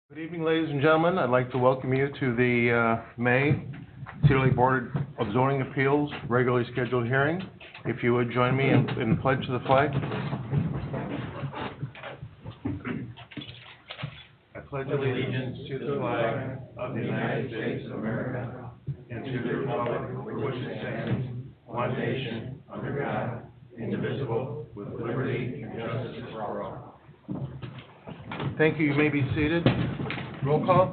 Good evening, ladies and gentlemen. I'd like to welcome you to the May Cedar Lake Board of Zoning Appeals regularly scheduled hearing. If you would join me in the pledge to the flag. I pledge allegiance to the flag of the United States of America and to the republic for which it stands, one nation, under God, indivisible, with liberty and justice for all. Thank you. You may be seated. Roll call.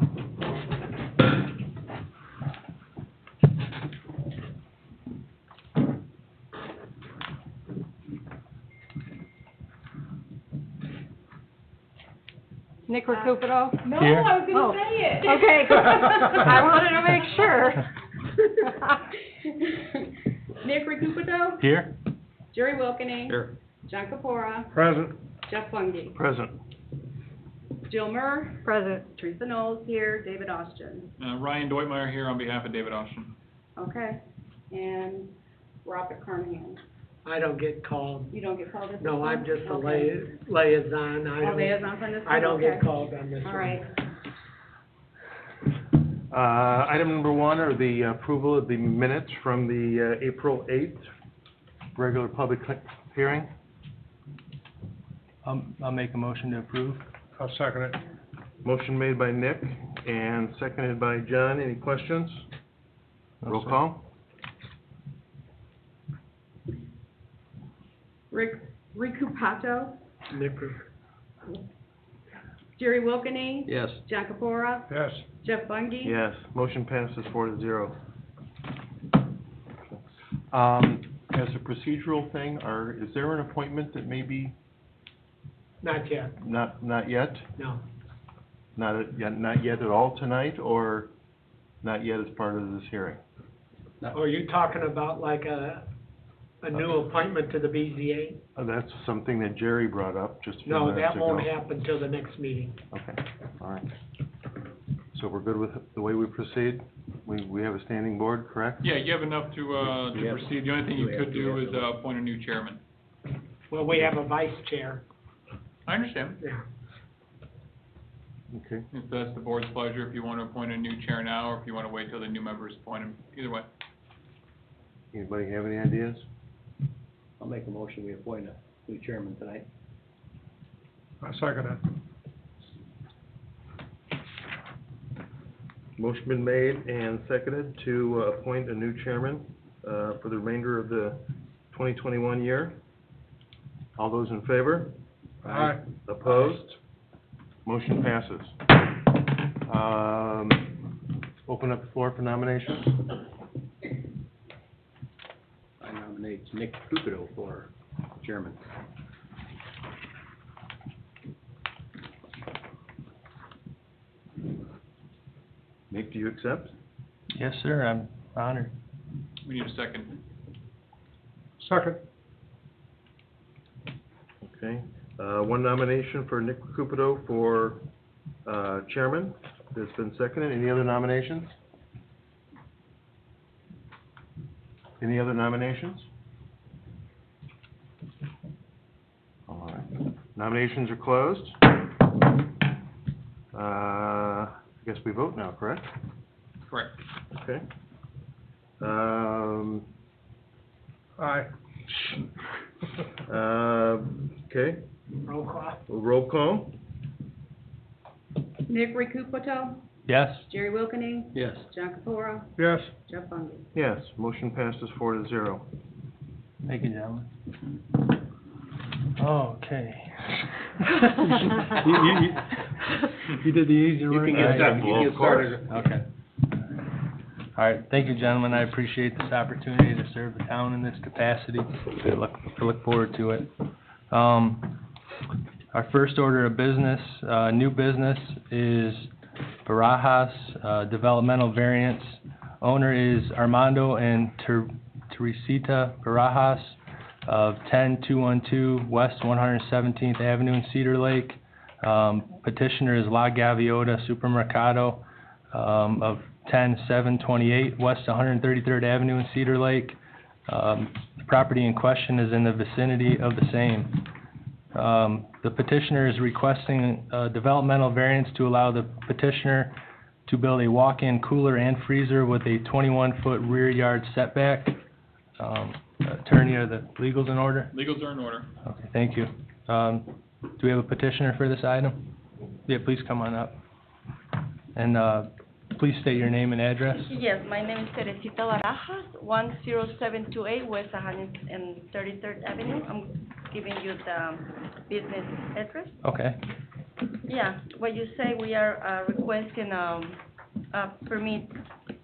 Nick Recupero? No, Here. I was gonna say it. Okay, I wanted to make sure. Nick Recupero, Here. Jerry Wilkening. Here. John Capora, Present. Jeff Fungi, Present. Jill Murr, Present. Teresa Knowles here, David Austin. Ryan Deutmeyer here on behalf of David Austin. Okay, and Robert Carnahan. I don't get called. You don't get called this No, one? I'm just a Okay. liaison. Liaison on this one? I don't Okay. get called on this one. All right. Item number one are the approval of the minutes from the April 8th regular public hearing. I'll make a motion to approve. I'll second it. Motion made by Nick and seconded by John. Any questions? No, Roll sir. call. Rick Recupato, Nick, Jerry Wilkening. Yes. John Capora, Yes. Jeff Fungi. Yes. Motion passes 4-0. As a procedural thing, is there an appointment that may be not yet, not yet? no. Not yet at all tonight, or not yet as part of this hearing? Are you talking about like a new appointment to the BZA? That's something that Jerry brought up just a few No, minutes that ago. won't happen till the next meeting. Okay, all right. So we're good with the way we proceed? We have a standing board, correct? Yeah, you have enough to proceed. The only thing you could do is appoint a new chairman. Well, we have a vice chair, I understand. yeah. Okay. If that's the board's pleasure, if you want to appoint a new chair now, or if you want to wait till the new members appoint him, either way. Anybody have any ideas? I'll make a motion, we appoint a new chairman tonight. I second it. Motion been made and seconded to appoint a new chairman for the remainder of the 2021 year. All those in favor? Aye. Opposed? Motion passes. Open up the floor for nominations. I nominate Nick Cupido for chairman. Nick, do you accept? Yes, sir, I'm honored. We need a second. Second. Okay, one nomination for Nick Cupido for chairman. There's been seconded. Any other nominations? Any other nominations? All right. Nominations are closed. I guess we vote now, correct? Correct. Okay. Aye. Okay, Roll call. roll call. Nick Recupato, Yes. Jerry Wilkening, Yes. John Capora, Yes. Jeff Fungi. Yes, motion passes 4-0. Thank you, gentlemen. Okay. You did the easy work. can get that, well, of course. Okay. All right, thank you, gentlemen. I appreciate this opportunity to serve the town in this capacity. I look forward to it. Our first order of business, new business, is Barajas, developmental variance. Owner is Armando and Teresita Barajas of 10212 West 117th Avenue in Cedar Lake. Petitioner is La Gaviota Supermercado of 10728 West 133rd Avenue in Cedar Lake. The property in question is in the vicinity of the same. The petitioner is requesting a developmental variance to allow the petitioner to build a walk-in cooler and freezer with a 21-foot rear yard setback. Attorney, are the legals in order? Legals are in order. Okay, thank you. Do we have a petitioner for this item? Yeah, please come on up. And, please state your name and address. Yes, my name is Teresita Barajas, 10728 West 133rd Avenue. I'm giving you the business address. Okay, Yeah, what you say, we are requesting a permit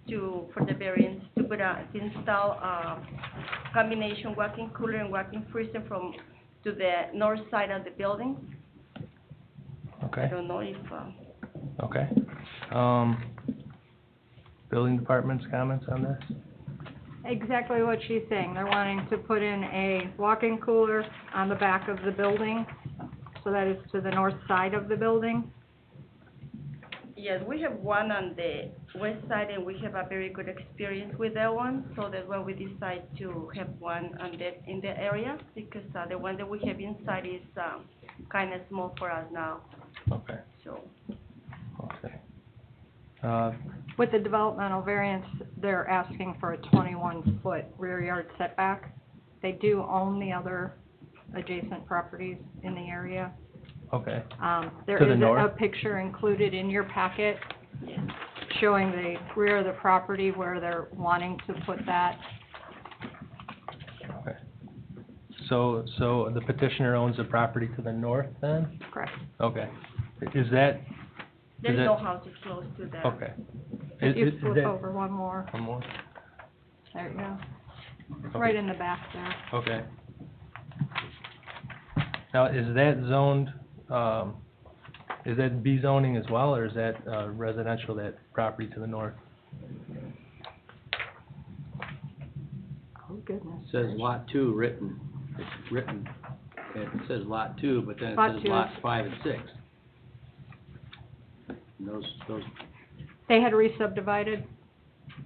for the variance to install a combination walk-in cooler and walk-in freezer to the north side of the building. I okay, don't know if, okay. Building department's comments on this? Exactly what she's saying. They're wanting to put in a walk-in cooler on the back of the building, so that is to the north side of the building. yes, we have one on the west side and we have a very good experience with that one. So that's why we decide to have one in the area, because the one that we have inside is kind of small for us now, Okay, so. okay. With the developmental variance, they're asking for a 21-foot rear yard setback. They do own the other adjacent properties in the area. Okay, There To the is north? a picture included in your packet Yes. showing the rear of the property where they're wanting to put that. okay. So the petitioner owns the property to the north then? Correct. Okay. Is that, There's it- no houses close to that. okay. If you Is flip that- over one more, One more? there you go. Okay. Right in the back there. Okay. Now, is that zoned, is that B zoning as well, or is that residential, that property to the north? Oh, goodness. Says lot 2 written, it's written, it says lot 2, but then it Lot says 2 lots is- 5 and 6. And those, They had re-subdivided.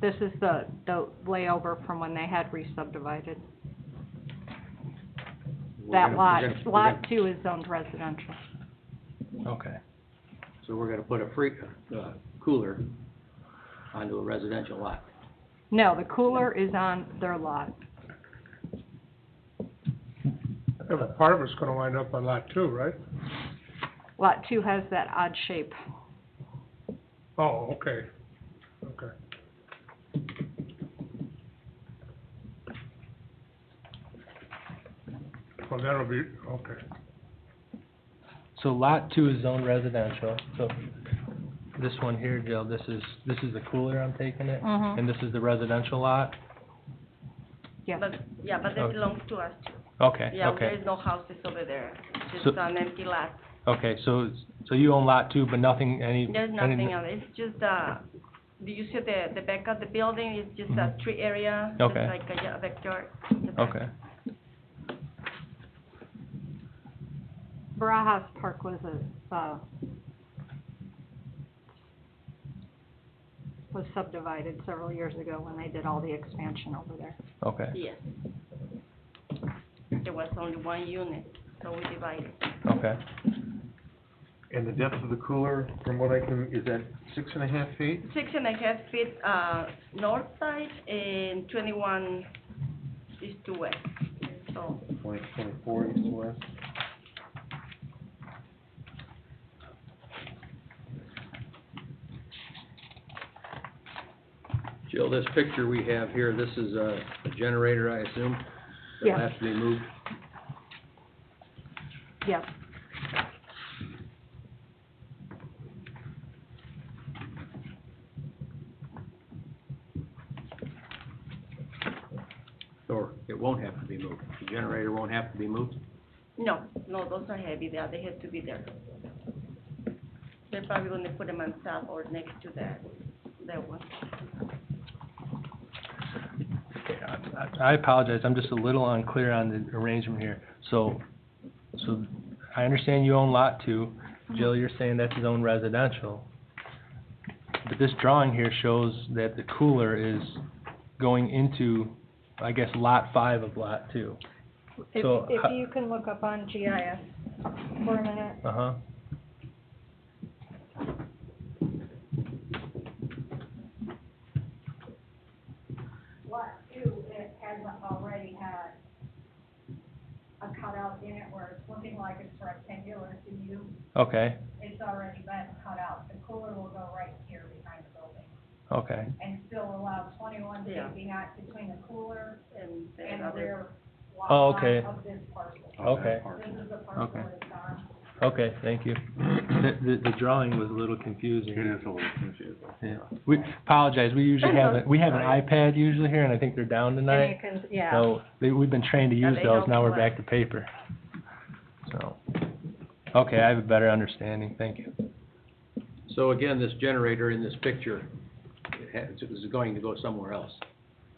This is the layover from when they had re-subdivided. That lot, lot 2 is zoned residential. Okay, So we're gonna put a cooler onto a residential lot. No, the cooler is on their lot. Yeah, but part of it's gonna wind up on lot 2, right? Lot 2 has that odd shape. Oh, okay, okay. Well, that'll be, okay. so lot 2 is zoned residential, so this one here, Jill, this is the cooler, I'm taking it? Mhm. And this is the residential lot? Yes. But that Okay. belongs to us too. Okay, Yeah, okay. there is no houses over there, it's So- just an empty lot. Okay, so you own lot 2, but nothing, There's nothing on it, it's just, do you see the back of the building, it's just a Mhm. tree area, just Okay. like a backyard. in the back. Okay, Barajas Park was was subdivided several years ago when they did all the expansion over there. okay, Yes. There was only one unit, so we divided. okay. And the depth of the cooler, from what I can, is that 6.5 feet? 6.5 feet, north side and 21 east to west, so. 24 east to west? Jill, this picture we have here, this is a generator, I assume? Yes. That'll have to be moved. Yes. Or it won't have to be moved. The generator won't have to be moved? No, those are heavy, they have to be there. They're probably gonna put them on top or next to that one. Okay, I apologize, I'm just a little unclear on the arrangement here. So I understand you own lot 2. Jill, you're saying that's zone residential. But this drawing here shows that the cooler is going into, I guess, lot 5 of lot 2. So If how- you can look up on GIS. for a minute. Uh-huh. Lot two, it has already had a cutout in it where it's looking like it's rectangular to you. Okay, It's already been cut out. The cooler will go right here behind the building okay, and still allow 21 feet Yeah. behind, between the cooler And the and the other, rear lot Oh, line okay. of this parcel. okay, This is the parcel Okay. it's on. okay, thank you. The drawing was a little confusing. It is a little confusing. Yeah, we apologize, we usually have, we have an iPad usually here, and I think they're down And you tonight. can, yeah. So, we've been trained to Yeah, use they those, help now we're well. back to paper. So, okay, I have a better understanding, thank you. So again, this generator in this picture is going to go somewhere else,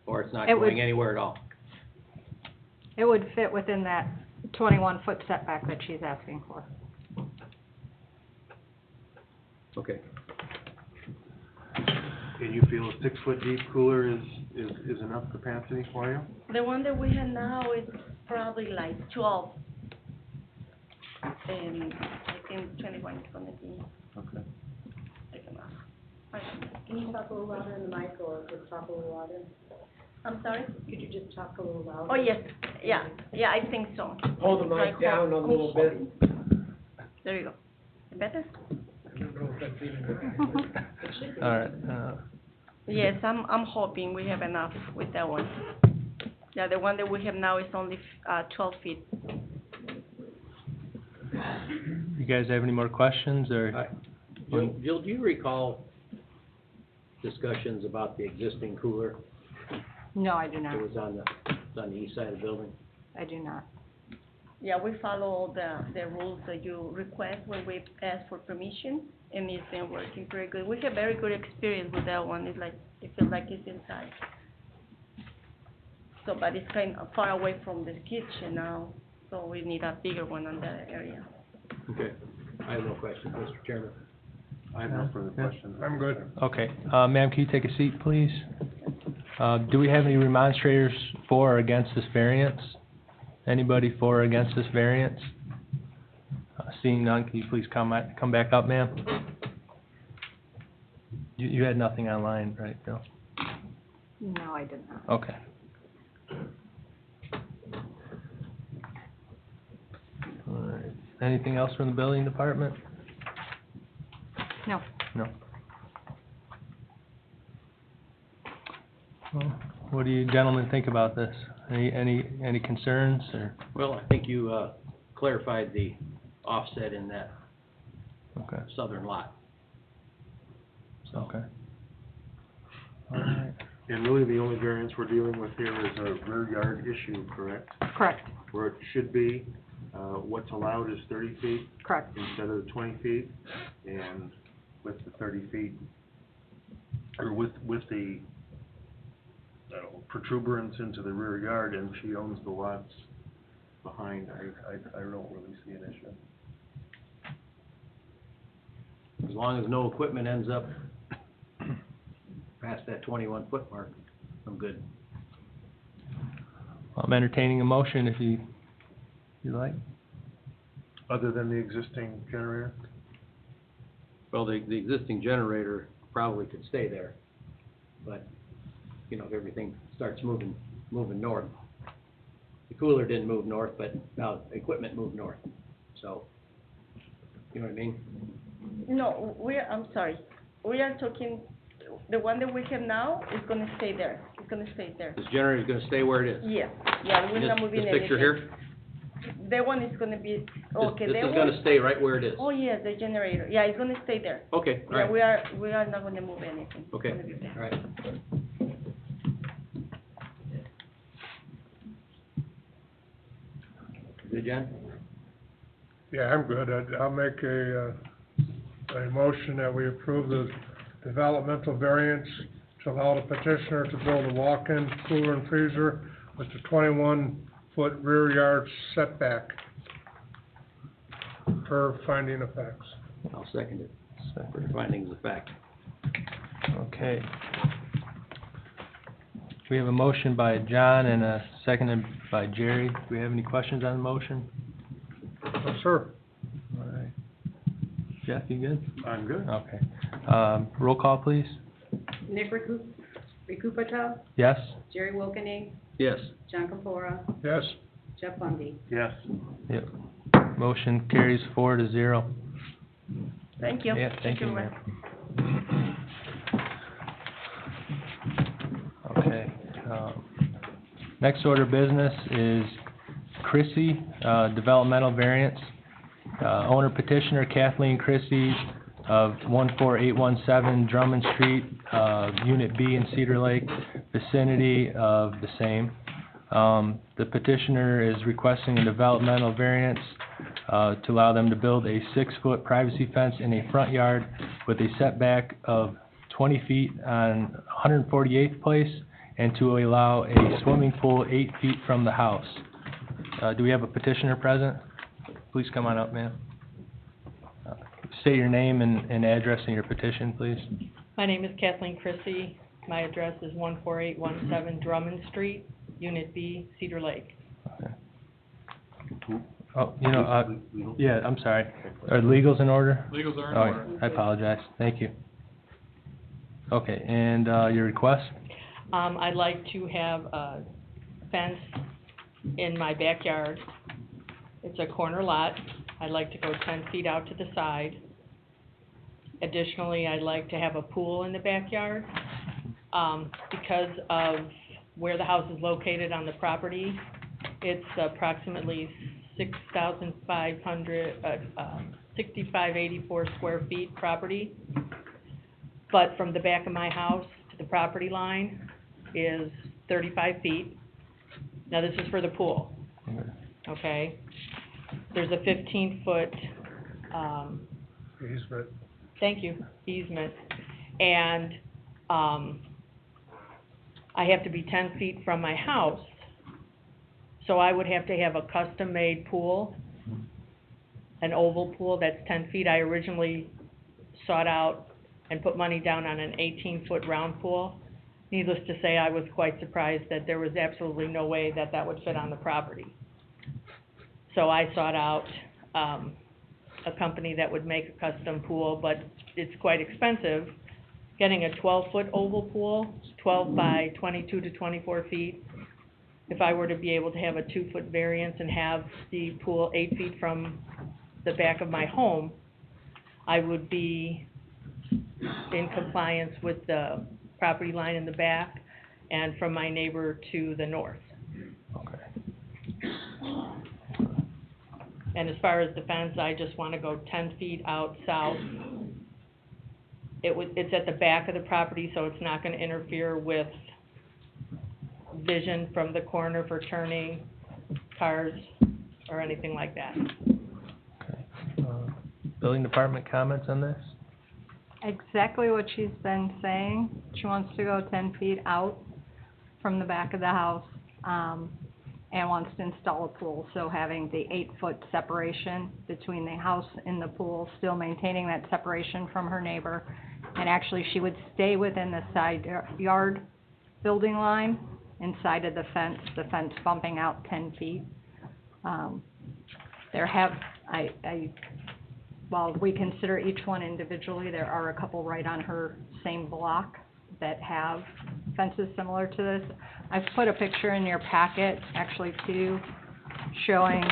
or it's not It would- going anywhere at all. It would fit within that 21-foot setback that she's asking for. Okay. And you feel a 6-foot deep cooler is enough capacity for you? the one that we have now is probably like 12. And I think 21 is gonna be Okay. like enough. Can you talk a little louder in the mic or just talk a little louder? I'm sorry? Could you just talk a little louder? Oh, yes, yeah, I think so. Hold the mic Like, down a little bit. There you go. Better? I don't know if that's even- All right, Yes, I'm hoping we have enough with that one. Yeah, the one that we have now is only 12 feet. you guys have any more questions, or? Jill, do you recall discussions about the existing cooler No, I do not. that was on the east side of the building? I do not. Yeah, we follow all the rules that you request when we ask for permission, and it's been working pretty good. We have very good experience with that one. It's like, it feels like it's inside. So, but it's kind of far away from the kitchen now, so we need a bigger one on that area. Okay, I have no questions, Mr. Chairman. I have no further Yeah. questions. I'm good. Okay, ma'am, can you take a seat, please? Do we have any remonstrators for or against this variance? Anybody for or against this variance? Seeing none, can you please come back up, ma'am? You had nothing online, right, Bill? No, I did not. Okay. All right, anything else from the building department? No. No. Well, what do you gentlemen think about this? Any concerns, or? Well, I think you clarified the offset in that Okay, southern lot. So, okay. All right, And really, the only variance we're dealing with here is a rear yard issue, correct? Correct, Where it should be, what's allowed is 30 feet correct. instead of the 20 feet, and with the 30 feet, or with the protuberance into the rear yard, and she owns the lots behind, I don't really see an issue. as long as no equipment ends up past that 21-foot mark, I'm good. I'm entertaining a motion if you like. Other than the existing generator? Well, the existing generator probably could stay there, but, you know, if everything starts moving north. The cooler didn't move north, but now the equipment moved north, so, you know what I mean? No, I'm sorry, we are talking, the one that we have now is gonna stay there. It's gonna stay there. This generator's gonna stay where it is. Yeah, we're not moving This anything. picture here, That one is gonna be, okay, this that is one. gonna stay right where it is. Oh, yeah, the generator, yeah, it's gonna stay there. Okay, all Yeah, right, we are not gonna move anything. It's okay, gonna be there. all right. Good, John? Yeah, I'm good. I'll make a motion that we approve the developmental variance to allow the petitioner to build a walk-in cooler and freezer with the 21-foot rear yard setback per finding of facts. I'll second it, for the findings of fact. Okay. We have a motion by John and a seconded by Jerry. Do we have any questions on the motion? No, sir. All right. Jeff, you good? I'm good. Okay. Roll call, please. Nick Recupero, Yes? Jerry Wilkening, Yes. John Campora, Yes. Jeff Bundy. Yes. Yep. Motion carries 4-0. Thank you. Yeah, thank you, Mayor. ma'am. Okay, next order of business is Chrissy, developmental variance. Owner petitioner Kathleen Chrissy of 14817 Drummond Street, Unit B in Cedar Lake, vicinity of the same. The petitioner is requesting a developmental variance to allow them to build a 6-foot privacy fence in a front yard with a setback of 20 feet on 148th place, and to allow a swimming pool 8 feet from the house. Do we have a petitioner present? Please come on up, ma'am. State your name and address in your petition, please. My name is Kathleen Chrissy. My address is 14817 Drummond Street, Unit B, Cedar Lake. Okay. Oh, you know, yeah, I'm sorry. Are legals in order? Legals are in Oh, order. I apologize. Thank you. Okay, and your request? I'd like to have a fence in my backyard. It's a corner lot. I'd like to go 10 feet out to the side. Additionally, I'd like to have a pool in the backyard. Because of where the house is located on the property, it's approximately 6,584 square feet property. But from the back of my house to the property line is 35 feet. Now, this is for the pool, okay? There's a 15-foot, Easement. thank you, easement. And, I have to be 10 feet from my house. So I would have to have a custom-made pool, an oval pool that's 10 feet. I originally sought out and put money down on an 18-foot round pool. Needless to say, I was quite surprised that there was absolutely no way that that would fit on the property. So I sought out a company that would make a custom pool, but it's quite expensive. Getting a 12-foot oval pool, 12 by 22 to 24 feet. If I were to be able to have a 2-foot variance and have the pool 8 feet from the back of my home, I would be in compliance with the property line in the back and from my neighbor to the north. Okay. And as far as the fence, I just want to go 10 feet out south. It's at the back of the property, so it's not going to interfere with vision from the corner for turning cars or anything like that. Okay. Building department comments on this? Exactly what she's been saying. She wants to go 10 feet out from the back of the house, and wants to install a pool. So having the 8-foot separation between the house and the pool, still maintaining that separation from her neighbor. And actually, she would stay within the side yard building line inside of the fence bumping out 10 feet. While we consider each one individually, there are a couple right on her same block that have fences similar to this. I've put a picture in your packet, actually, too, showing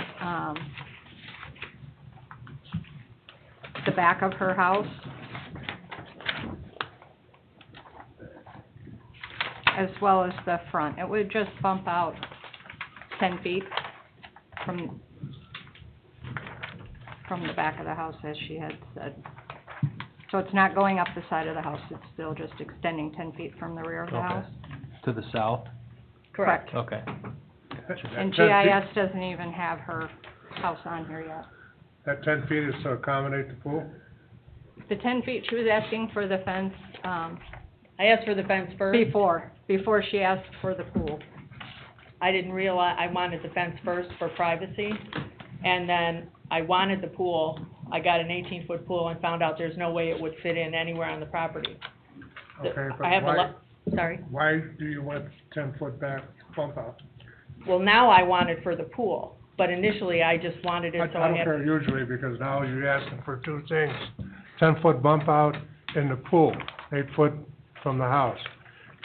the back of her house, as well as the front. It would just bump out 10 feet from the back of the house, as she had said. So it's not going up the side of the house, it's still just extending 10 feet from the rear of the Okay. house. To the south? Correct. Okay. And GIS doesn't even have her house on here yet. That 10 feet is to accommodate the pool? The 10 feet, she was asking for the fence, I asked for the fence first. before she asked for the pool. I didn't realize, I wanted the fence first for privacy, and then I wanted the pool. I got an 18-foot pool and found out there's no way it would fit in anywhere on the property. Okay, but I have why, sorry. why do you want 10-foot back bump out? Well, now I want it for the pool. but initially I just wanted I it so don't I had. care usually, because now you're asking for two things. 10-foot bump out in the pool, 8 foot from the house.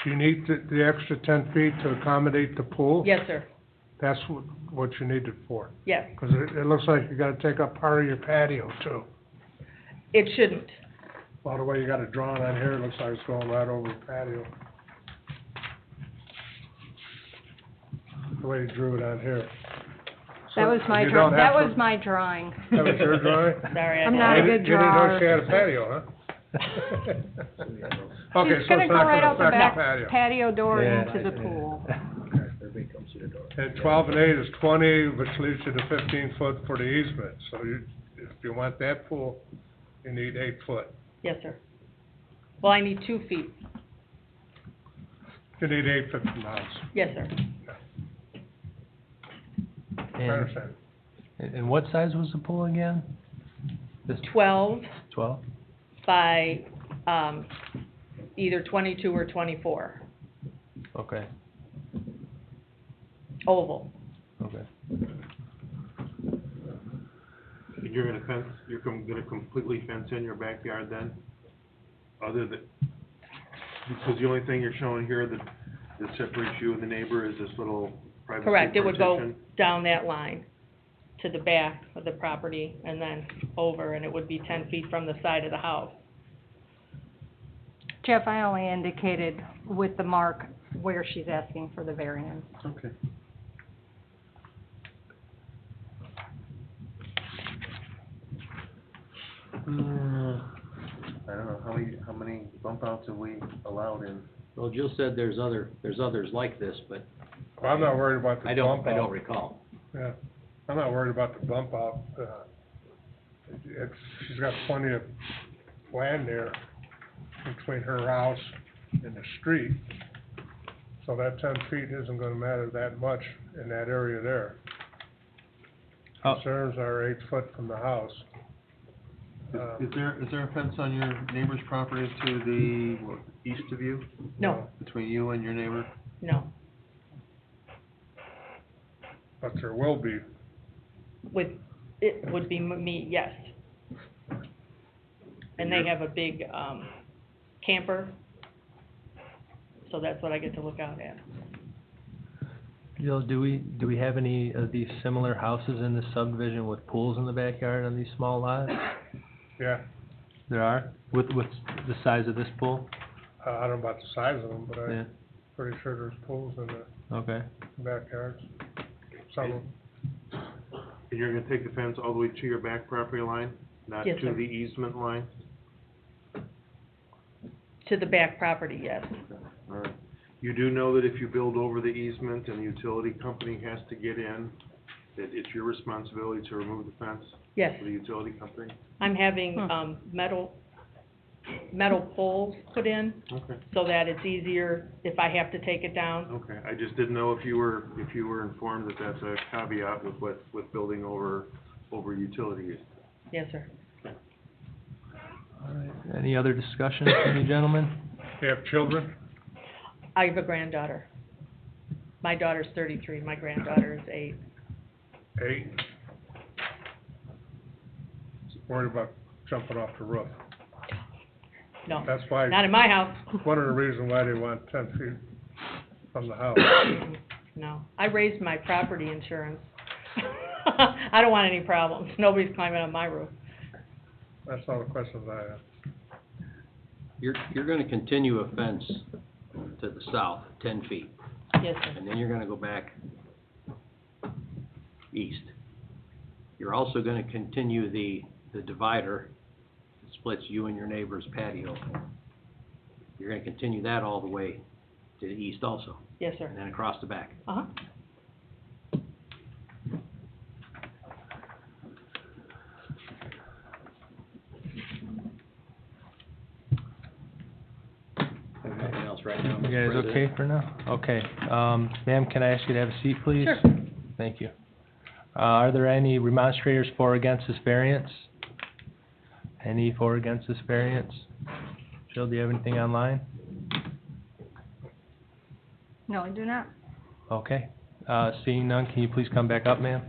Do you need the extra 10 feet to accommodate the pool? Yes, sir, That's what you need it for. yes, Because it looks like you gotta take up part of your patio too. it shouldn't, Well, the way you got it drawn on here, it looks like it's going right over the patio. The way you drew it on here. That was my You don't that have to- was my drawing. That was your drawing? sorry, I I'm didn't- not a You good didn't know drawer. she had a patio, huh? Okay, She's so gonna it's go not right gonna out the affect back the patio. patio door Yeah. into the pool. And 12 and 8 is 20, which leaves you to 15 foot for the easement. So if you want that pool, you need 8 foot. Yes, sir. Well, I need 2 feet, You need 8 foot from the house. yes, sir. I And, understand. and what size was the pool again? This 12 12? by, either 22 or 24, Okay, oval. okay. And you're gonna fence, gonna completely fence in your backyard then? Other than, because the only thing you're showing here that separates you and the neighbor is this little privacy Correct, it would go partition? down that line to the back of the property and then over, and it would be 10 feet from the side of the house. Jeff, I only indicated with the mark where she's asking for the variance. Okay. I don't know, how many bump outs have we allowed in? Well, Jill said there's others like this, but Well, I'm not worried about the I bump don't out. recall. Yeah, I'm not worried about the bump out. She's got plenty of land there between her house and the street. So that 10 feet isn't gonna matter that much in that area there. Oh. Concerns are 8 foot from the house. Is there a fence on your neighbor's property to the east of you? No, Between you and your neighbor? no, But there will be. with, it would be me, yes. And they have a big, camper, so that's what I get to look out at. Jill, do we have any of these similar houses in the subdivision with pools in the backyard on these small lots? Yeah, There are? With the size of this pool? I don't know about the size of them, but Yeah, I'm pretty sure there's pools in the okay. backyards. Some, And you're gonna take the fence all the way to your back property line, not Yes, to sir. the easement line? To the back property, yes. All right. You do know that if you build over the easement and the utility company has to get in, that it's your responsibility to remove the fence Yes, for the utility company? I'm having, metal poles put in Okay, so that it's easier if I have to take it down. okay. I just didn't know if you were informed that that's a caveat with building over utilities. Yes, sir. All right. Any other discussion from you gentlemen? you have children? I have a granddaughter. My daughter's 33, my granddaughter is 8. 8? Worried about jumping off the roof. No, That's why, not in my house. one of the reasons why they want 10 feet from the house. No, I raised my property insurance. I don't want any problems. Nobody's climbing on my roof. That's all the questions I have. You're gonna continue a fence to the south, 10 feet, Yes, sir. and then you're gonna go back east. You're also gonna continue the divider that splits you and your neighbor's patio. You're gonna continue that all the way to the east also, Yes, sir. and then across the back. Uh-huh. Nothing else right now, You Mr. guys President. okay for now? Okay. Ma'am, can I ask you to have a seat, please? Sure. Thank you. Are there any remonstrators for or against this variance? Any for or against this variance? Jill, do you have anything online? No, I do not. Okay. Seeing none, can you please come back up, ma'am?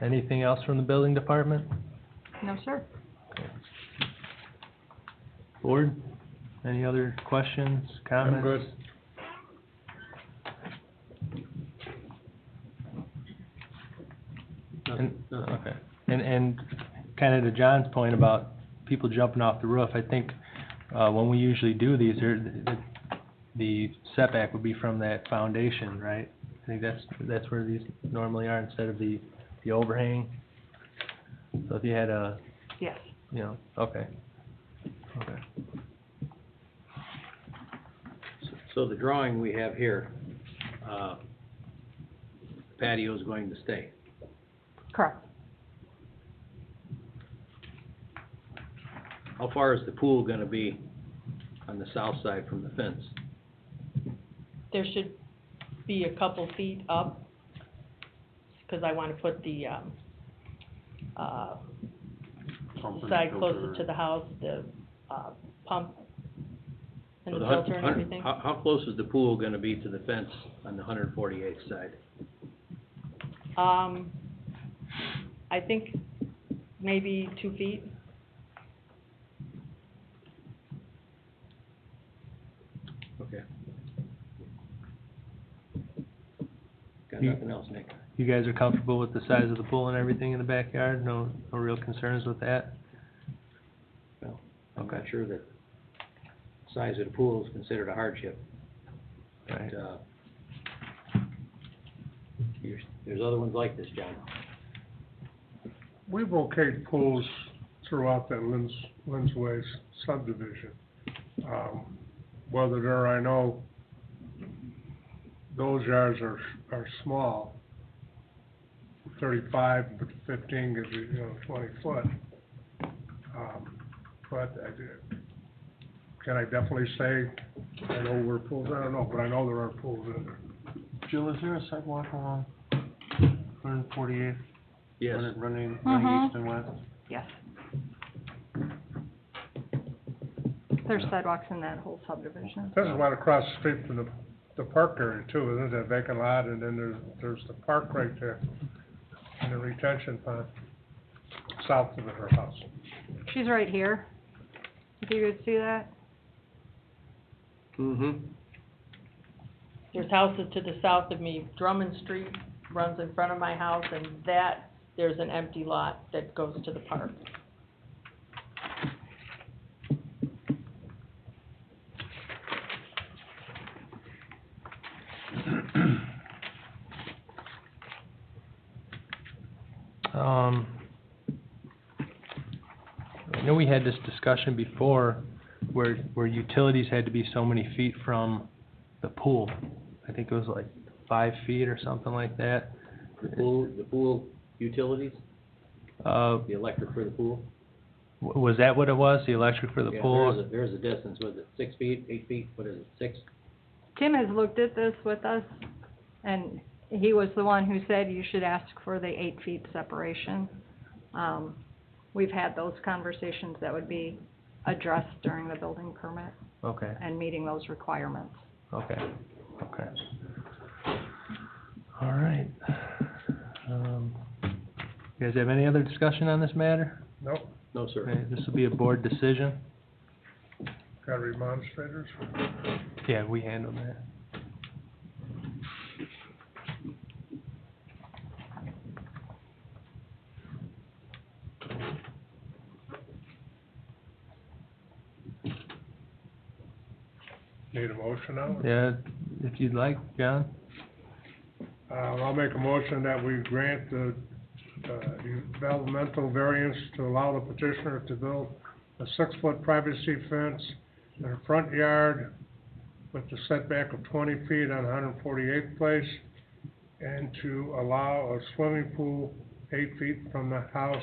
Anything else from the building department? No, sir. Board, any other questions, comments? I'm good. Nothing, nothing. Okay, and kind of to John's point about people jumping off the roof, I think, when we usually do these, the setback would be from that foundation, right? I think that's where these normally are, instead of the overhang. So if you had a, Yes. you know, okay. So the drawing we have here, patio is going to stay. Correct. How far is the pool gonna be on the south side from the fence? There should be a couple feet up, because I want to put the, side closer to the house, the, pump and So the hun- filter and hun- everything. How close is the pool gonna be to the fence on the 148th side? I think maybe 2 feet. Okay. Got You- nothing else, Nick? You guys are comfortable with the size of the pool and everything in the backyard? No real concerns with that? Well, I'm Okay. not sure that size of the pool is considered a hardship. Right. But, there's other ones like this, John. We've okayed pools throughout that Lynn's Ways subdivision. Whether they're, I know, those yards are small, 35, but 15 gives you, 20 foot. But can I definitely say, I know where pools, I don't know, but I know there are pools in there. Jill, is there a sidewalk along 148th, Yes. running Mhm. east and west? Yes. There's sidewalks in that whole subdivision. This is right across the street from the park area too, isn't it, that vacant lot, and then there's the park right there, and the retention pond, south of her house. She's right here. If you could see that. Mm-hmm. There's houses to the south of me. Drummond Street runs in front of my house, and there's an empty lot that goes to the park. I know we had this discussion before where utilities had to be so many feet from the pool. I think it was like 5 feet or something like that. The pool utilities, the electric for the pool? Was that what it was, the electric for the Yeah, pool? there's a distance, was it 6 feet, 8 feet, what is it, 6? Tim has looked at this with us, and he was the one who said you should ask for the 8 feet separation. We've had those conversations that would be addressed during the building permit Okay, and meeting those requirements. okay. All right. You guys have any other discussion on this matter? Nope, No, sir. Okay, this will be a board decision. got remonstrators? Yeah, we handled that. Need a motion now? Yeah, if you'd like, John? I'll make a motion that we grant the developmental variance to allow the petitioner to build a 6-foot privacy fence in her front yard with the setback of 20 feet on 148th place, and to allow a swimming pool 8 feet from the house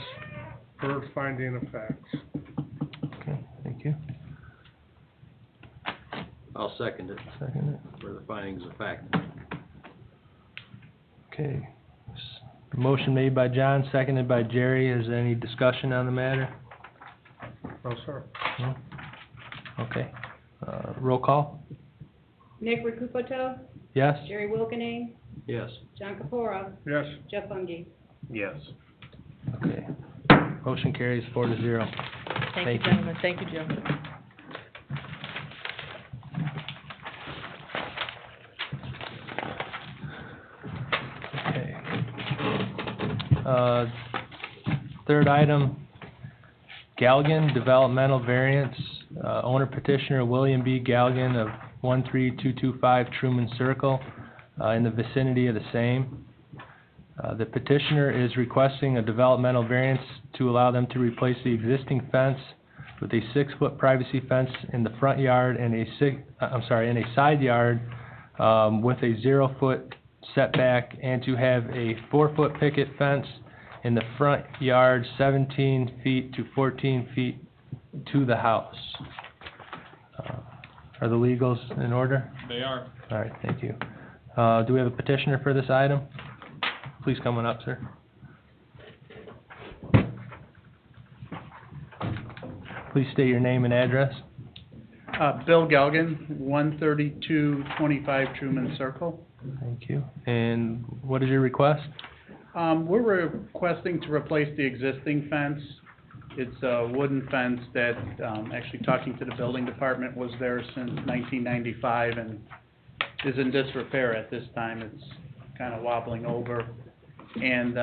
per finding of facts. Okay, thank you. I'll second it Second it. for the findings of fact. Okay. Motion made by John, seconded by Jerry. Is there any discussion on the matter? No, sir. No? Okay. Roll call? Nick Recupoto, Yes? Jerry Wilkening, Yes. John Capora, Yes, Jeff Pungy. Yes. Motion carries 4-0. Thank you, Thank you. gentlemen, thank you, Joe. Okay. Third item, Galgan Developmental Variance, owner petitioner William B. Galgan of 13225 Truman Circle, in the vicinity of the same. The petitioner is requesting a developmental variance to allow them to replace the existing fence with a 6-foot privacy fence in the front yard and in a side yard, with a 0-foot setback, and to have a 4-foot picket fence in the front yard 17 feet to 14 feet to the house. Are the legals in order? They are. All right, thank you. Do we have a petitioner for this item? Please come on up, sir. Please state your name and address. Bill Galgan, 13225 Truman Circle. Thank you. And what is your request? We're requesting to replace the existing fence. It's a wooden fence that, actually talking to the building department, was there since 1995 and is in disrepair at this time. It's kind of wobbling over. And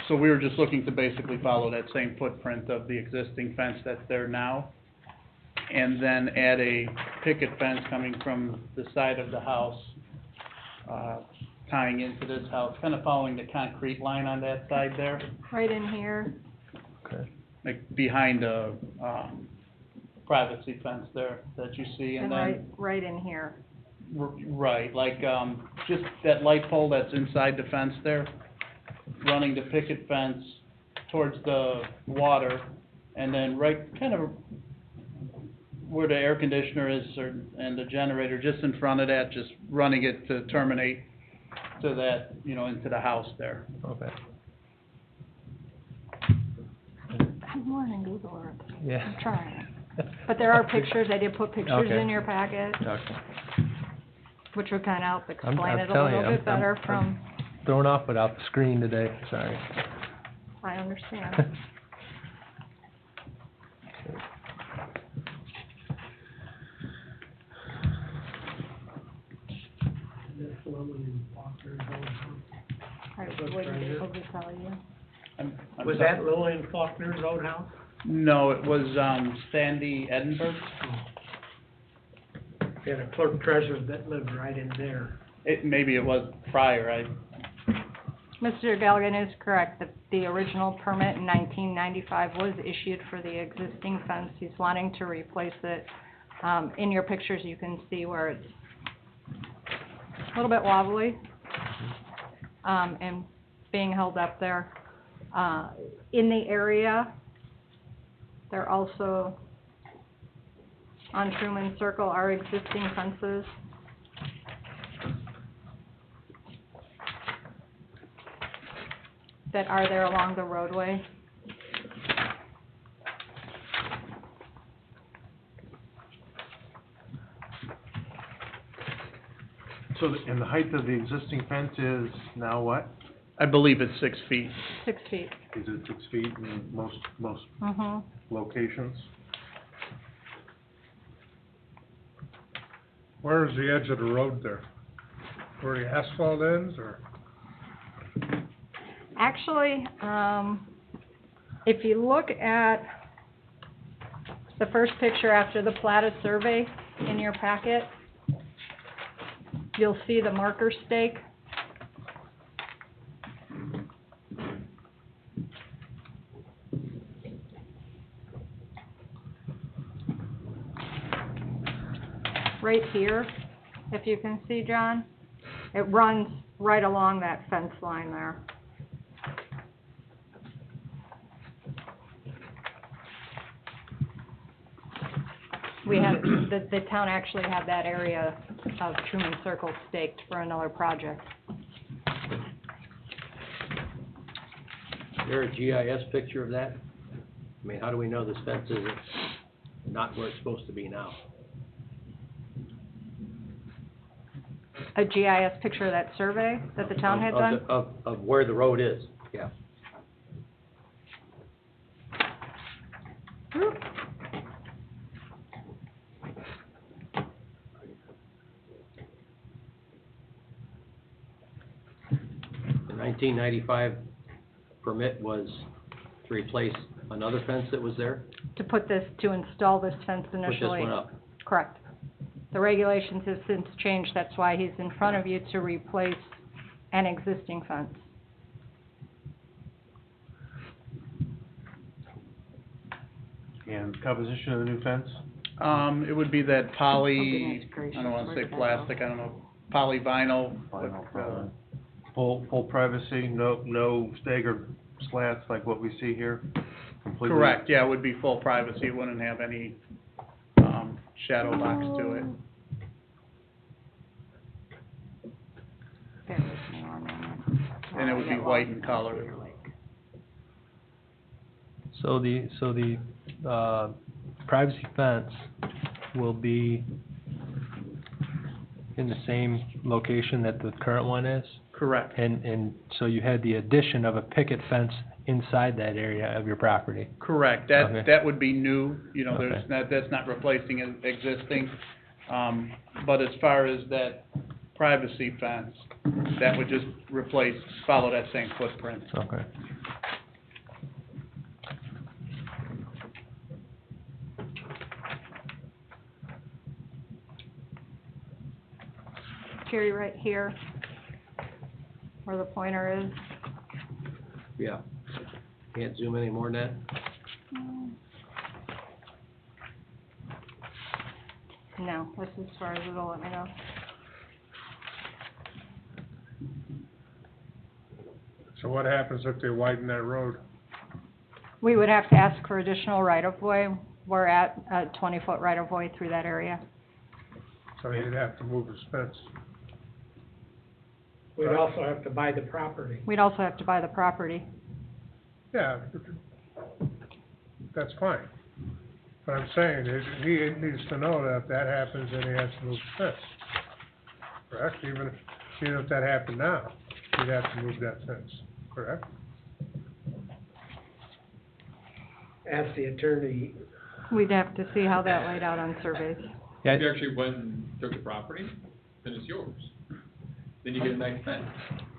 so we were just looking to basically follow that same footprint of the existing fence that's there now, and then add a picket fence coming from the side of the house, tying into this house, kind of following the concrete line on that side there, Right in here. Okay. like behind a privacy fence there that you see, and then right in here. Right, like, just that light pole that's inside the fence there, running the picket fence towards the water, and then right kind of where the air conditioner is, and the generator, just in front of that, just running it to terminate to that, into the house there. Okay. Good morning, Google Earth. Yeah. I'm trying. But there are pictures, I did put pictures Okay. in your packet, Okay. which would kind of help explain I'm it a telling you, little bit better I'm from, thrown off without the screen today, sorry. I understand. I wouldn't be able to tell you. I'm Was sorry. that Lillian Faulkner's old house? No, it was, Sandy Edinburgh. They had a clerk treasurer that lived right in there. Maybe it was prior, Mr. Galligan is correct, that the original permit in 1995 was issued for the existing fence. He's wanting to replace it. In your pictures, you can see where it's a little bit wobbly, and being held up there. In the area, there also, on Truman Circle, are existing fences. That are there along the roadway. So, and the height of the existing fence is now what? I believe it's 6 feet. 6 feet. Is it 6 feet in most Mm-hmm. locations? Where's the edge of the road there? Where the asphalt ends, or? Actually, if you look at the first picture after the platted survey in your packet, you'll see the marker stake. Right here, if you can see, John, it runs right along that fence line there. We had, the town actually had that area of Truman Circle staked for another project. Is there a GIS picture of that? I mean, how do we know this fence isn't not where it's supposed to be now? A GIS picture of that survey that the town had done? Of where the road is, yeah. 1995 permit was to replace another fence that was there? To install this fence Put this initially. one up? Correct. The regulations have since changed, that's why he's in front of you to replace an existing fence. And composition of the new fence? It would be that Oh, poly, goodness gracious, I don't wanna where say did that plastic, I don't know, polyvinyl. Full privacy, no staggered slats like what we see here? Completely- Correct, yeah, it would be full privacy, it wouldn't have any, shadow box to it. Bear with me one moment. And it would be I got white lost in color. Cedar Lake. So the privacy fence will be in the same location that the current one is? Correct, And so you had the addition of a picket fence inside that area of your property? correct, Okay. that would be new, you know, Okay. that's not replacing an existing. But as far as that privacy fence, that would just follow that same footprint. Okay. Jerry, right here, where the pointer is. Yeah. Can't zoom any more than No, that's as far as it'll let me know. So what happens if they widen that road? We would have to ask for additional right-of-way. We're at a 20-foot right-of-way through that area. So he'd have to move his fence. We'd also have to buy the property. We'd also have to buy the property. Yeah, that's fine. But I'm saying is, he needs to know that if that happens, then he has to move the fence. Correct? Even if that happened now, he'd have to move that fence, correct? Ask the attorney. We'd have to see how that laid out on surveys. Yeah, If you actually went and took the property, then it's yours. Then you get a nice fence.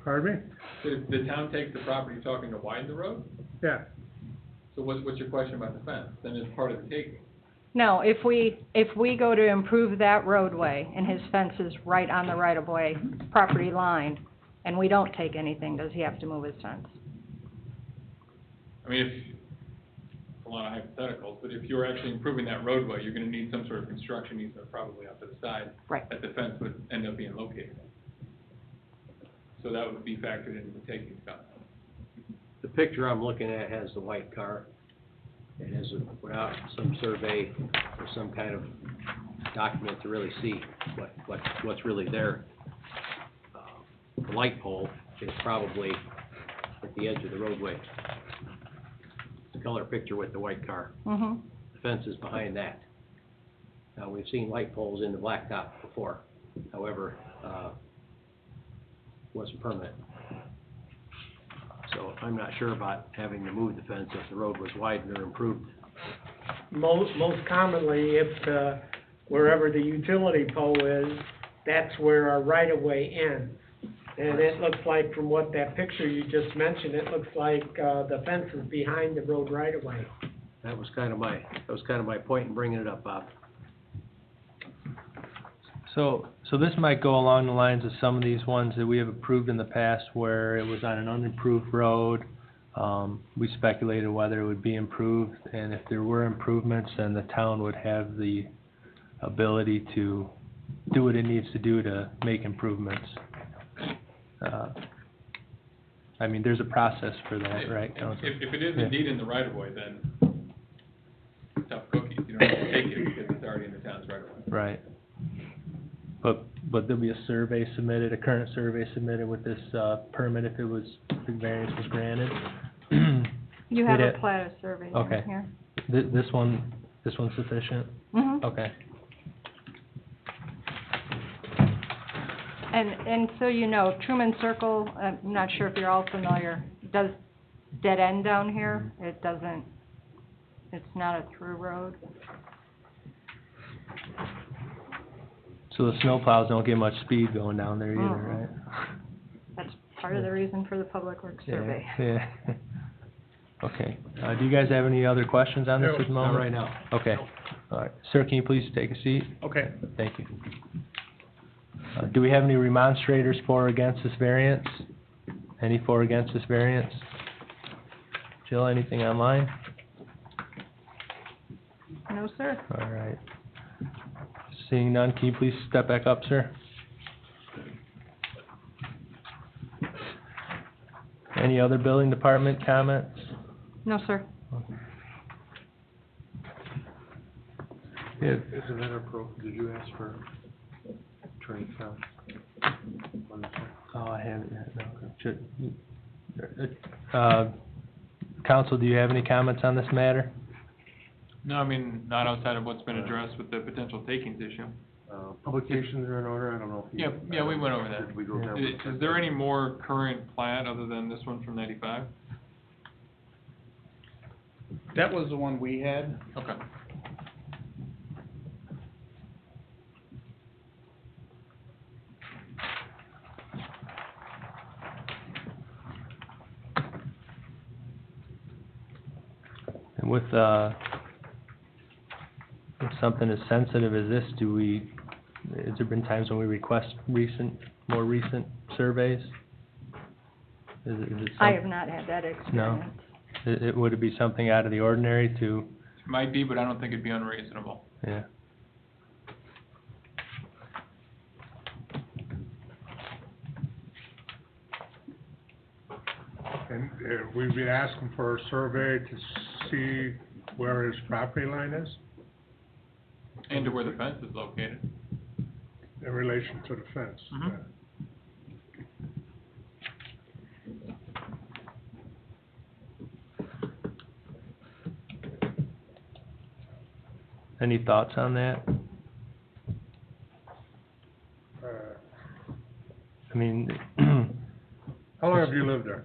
Pardon me? So if the town takes the property, you're talking to widen the road? Yeah, So what's your question about the fence? Then it's part of the taking. No, if we go to improve that roadway and his fence is right on the right-of-way property line, and we don't take anything, does he have to move his fence? I mean, it's a lot of hypotheticals, but if you're actually improving that roadway, you're gonna need some sort of construction easement probably out to the side. Right. That the fence would end up being located. So that would be factored into the taking stuff. The picture I'm looking at has the white car. It has, without some survey or some kind of document to really see what's really there. The light pole is probably at the edge of the roadway. It's a color picture with the white car. Mm-hmm. The fence is behind that. Now, we've seen light poles in the blacktop before, however, wasn't permanent. So I'm not sure about having to move the fence if the road was widened or improved. Most commonly, if, wherever the utility pole is, that's where our right-of-way ends. And it looks like, from what that picture you just mentioned, it looks like, the fence is behind the road right-of-way. That was kind of my point in bringing it up, Bob. So this might go along the lines of some of these ones that we have approved in the past where it was on an unimproved road. We speculated whether it would be improved, and if there were improvements, then the town would have the ability to do what it needs to do to make improvements. I mean, there's a process for that, right, Council? If it is Yeah. indeed in the right of way, then tough cookies, you don't have to take it because it's already in the town's right of way. Right. But there'll be a survey submitted, a current survey submitted with this, permit if the variance was granted. You have We'd a ha- plat of survey Okay. in here. This one's sufficient? Mm-hmm. Okay. And so you know, Truman Circle, I'm not sure if you're all familiar, does dead end down here. It doesn't, it's not a through road. So the snowplows don't get much speed going down there either, right? That's part of the reason for the public works survey. Yeah. Okay, do you guys have any other questions on this No, at the moment? Not right now. Okay, all right. Sir, can you please take a seat? Okay. Thank you. Do we have any remonstrators for or against this variance? Any for or against this variance? Jill, anything online? No, sir. All right. Seeing none, can you please step back up, sir? Any other building department comments? No, sir. Yeah. Isn't that did you ask for attorney count? Oh, I haven't yet, no. Counsel, do you have any comments on this matter? No, I mean, not outside of what's been addressed with the potential takings issue. Publications are in order, I don't know if you. Yeah, we went over that. Did we go down? Is there any more current plat other than this one from 95? That was the one we had. Okay. And with something as sensitive as this, has there been times when we request more recent surveys? Is it I have not had that experience. Would it be something out of the ordinary to, Might be, but I don't think it'd be unreasonable. yeah? And we'd be asking for a survey to see where his property line is And to where the fence is located. in relation to the fence. Mhm. Any thoughts on that? I mean, How long have you lived there?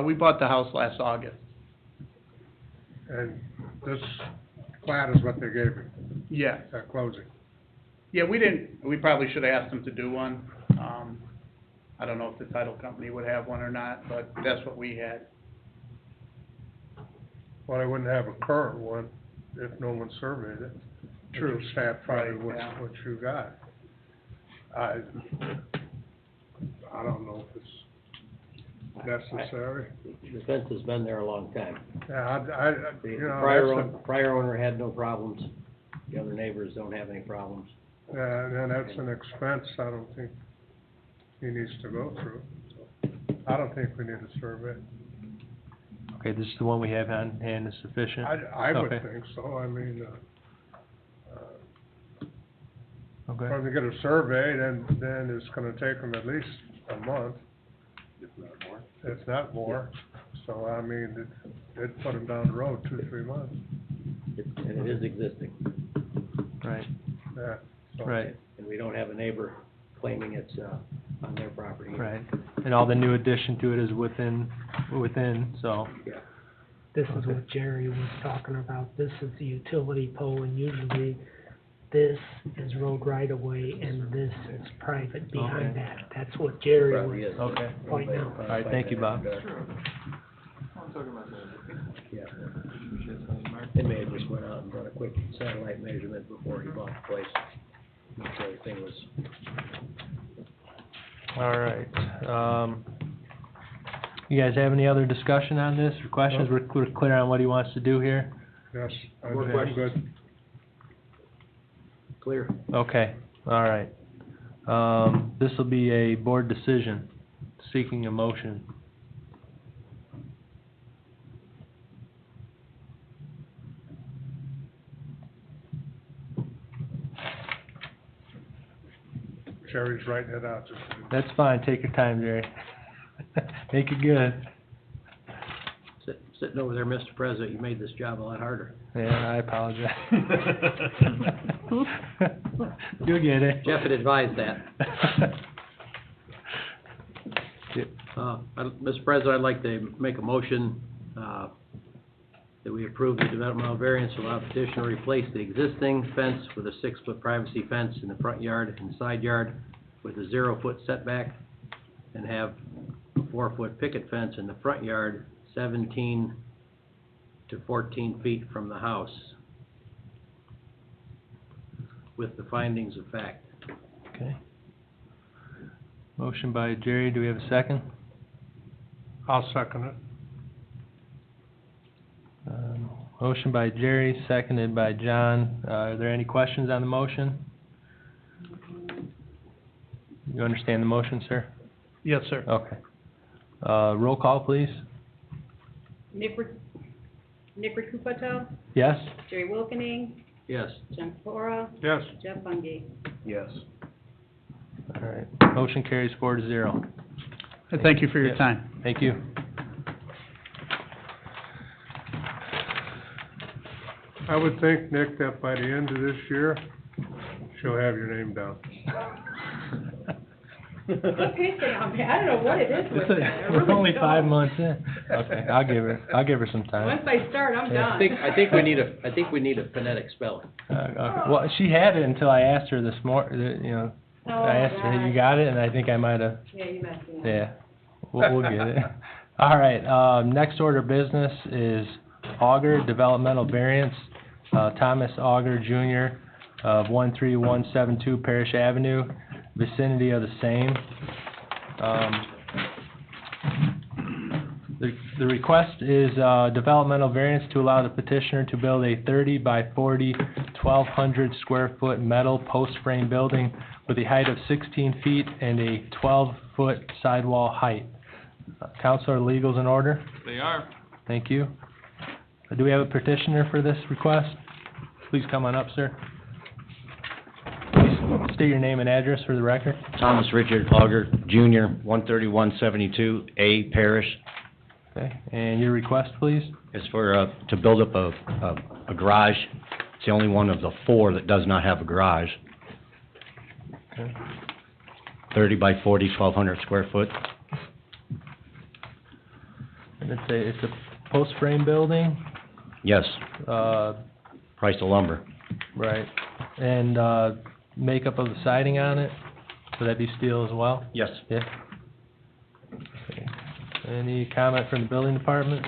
We bought the house last August. And this plat is what they gave you Yeah. at closing? Yeah, we probably should have asked them to do one. I don't know if the title company would have one or not, but that's what we had. Well, they wouldn't have a current one if no one surveyed it. True. If staff probably Right, yeah. what you got. I don't know if it's necessary. The fence has been there a long time. Yeah, The you know, prior owner had no problems. The other neighbors don't have any problems. and that's an expense I don't think he needs to go through. So I don't think we need a survey. okay, this is the one we have on hand is sufficient? I would Okay. think so. I mean, Okay, when they get a survey, then it's gonna take them at least a month, if not more. So, I mean, it'd put them down the road 2-3 months, And it is existing. right, yeah. So- right, And we don't have a neighbor claiming it's, on their property. right. And all the new addition to it is within, so, Yeah. This is what Jerry was talking about. This is the utility pole, and usually this is road right of way and this is private behind Okay. that. That's what Jerry Probably was is. okay. pointing out. All right, thank you, Bob. Yeah. They may have just went out and done a quick satellite measurement before he bought the place. Make sure everything was, All right, you guys have any other discussion on this, or questions? We're clear on what he wants to do here? Yes, I'm More I'm questions? good. clear. Okay, all right. This will be a board decision, seeking a motion. Jerry's writing it out, just. That's fine, take your time, Jerry. Make it good. Sitting over there, Mr. President, you made this job a lot harder. Yeah, I apologize. You'll get it. Jeff had advised that. Yeah. Mr. President, I'd like to make a motion, that we approve the developmental variance to allow petitioner to replace the existing fence with a 6-foot privacy fence in the front yard and side yard with a 0-foot setback, and have 4-foot picket fence in the front yard, 17 to 14 feet from the house, with the findings of fact. Okay. Motion by Jerry, do we have a second? I'll second it. Motion by Jerry, seconded by John. Are there any questions on the motion? You understand the motion, sir? Yes, sir. Okay. Roll call, please. Nick Recupoto, Yes? Jerry Wilkening, Yes. John Pora, Yes. Jeff Bungay. Yes. All right. Motion carries 4-0. Thank you for your Yep. time. Thank you. I would think, Nick, that by the end of this year, she'll have your name down. Quit pissing on me, I don't know what it is with that. I We're really only don't. 5 months in. Okay, I'll give her some time. Once I start, I'm Yeah. done. I think we need a phonetic spelling. Okay. Well, she had it until I asked her this morning, Oh, I asked her, you right. got it, and I think I might have, Yeah, you messed me up. yeah, we'll get it. All right, next order of business is Auger Developmental Variance, Thomas Auger Jr. of 13172 Parish Avenue, vicinity of the same. The request is, developmental variance to allow the petitioner to build a 30 by 40, 1,200 square foot metal post frame building with a height of 16 feet and a 12-foot sidewall height. Counselor, legals in order? They are. Thank you. Do we have a petitioner for this request? Please come on up, sir. Please state your name and address for the record. Thomas Richard Auger, Jr., 13172 A Parish. Okay, and your request, please? Is for, to build up a garage. It's the only one of the 4 that does not have a garage. Okay. 30 by 40, 1,200 square foot. And it's a post frame building, Yes, uh, price of lumber. right, and, makeup of the siding on it, would that be steel as well? Yes. Yeah. Okay. Any comment from the building department?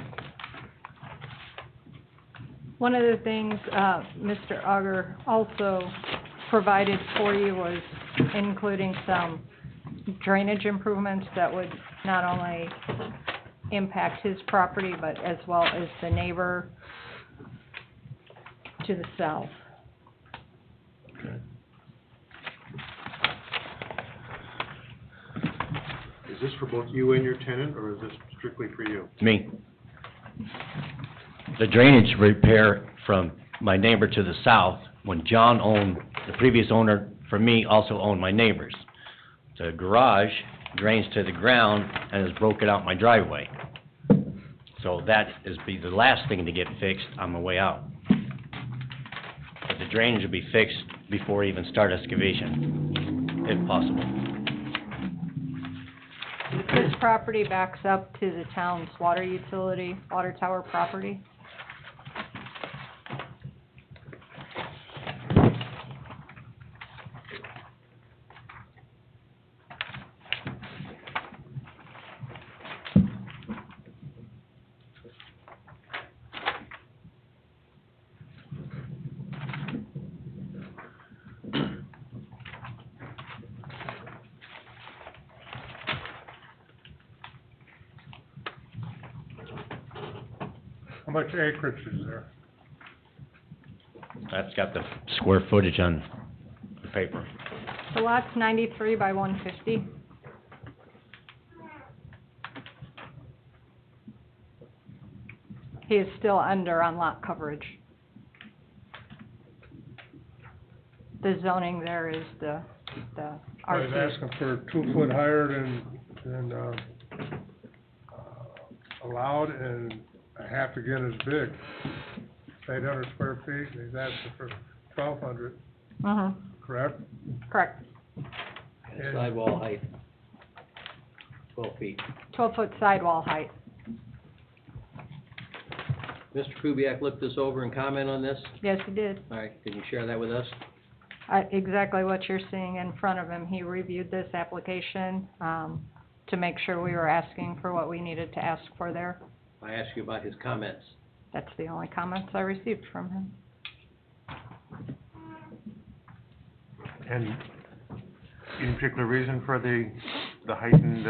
One of the things, Mr. Auger also provided for you was including some drainage improvements that would not only impact his property, but as well as the neighbor to the south. Okay. Is this for both you and your tenant, or is this strictly for you? Me. The drainage repair from my neighbor to the south, when John owned, the previous owner for me also owned my neighbors. The garage drains to the ground and has broken out my driveway. So that is be the last thing to get fixed on the way out. But the drainage will be fixed before we even start excavation, if possible. This property backs up to the town's water utility, water tower property. How much acreage is there? That's got the square footage on the paper. The lot's 93 by 150. He is still under on lot coverage. The zoning there is the I was RC. asking for 2 foot higher than allowed, and a half again is big. 800 square feet, and he's asking for 1,200, Mm-hmm, correct? correct. And- Sidewall height, 12 feet. 12-foot sidewall height. Mr. Kubiak looked this over and comment on this? Yes, he did. All right, can you share that with us? Exactly what you're seeing in front of him. He reviewed this application. to make sure we were asking for what we needed to ask for there. I asked you about his comments. That's the only comments I received from him. And any particular reason for the heightened,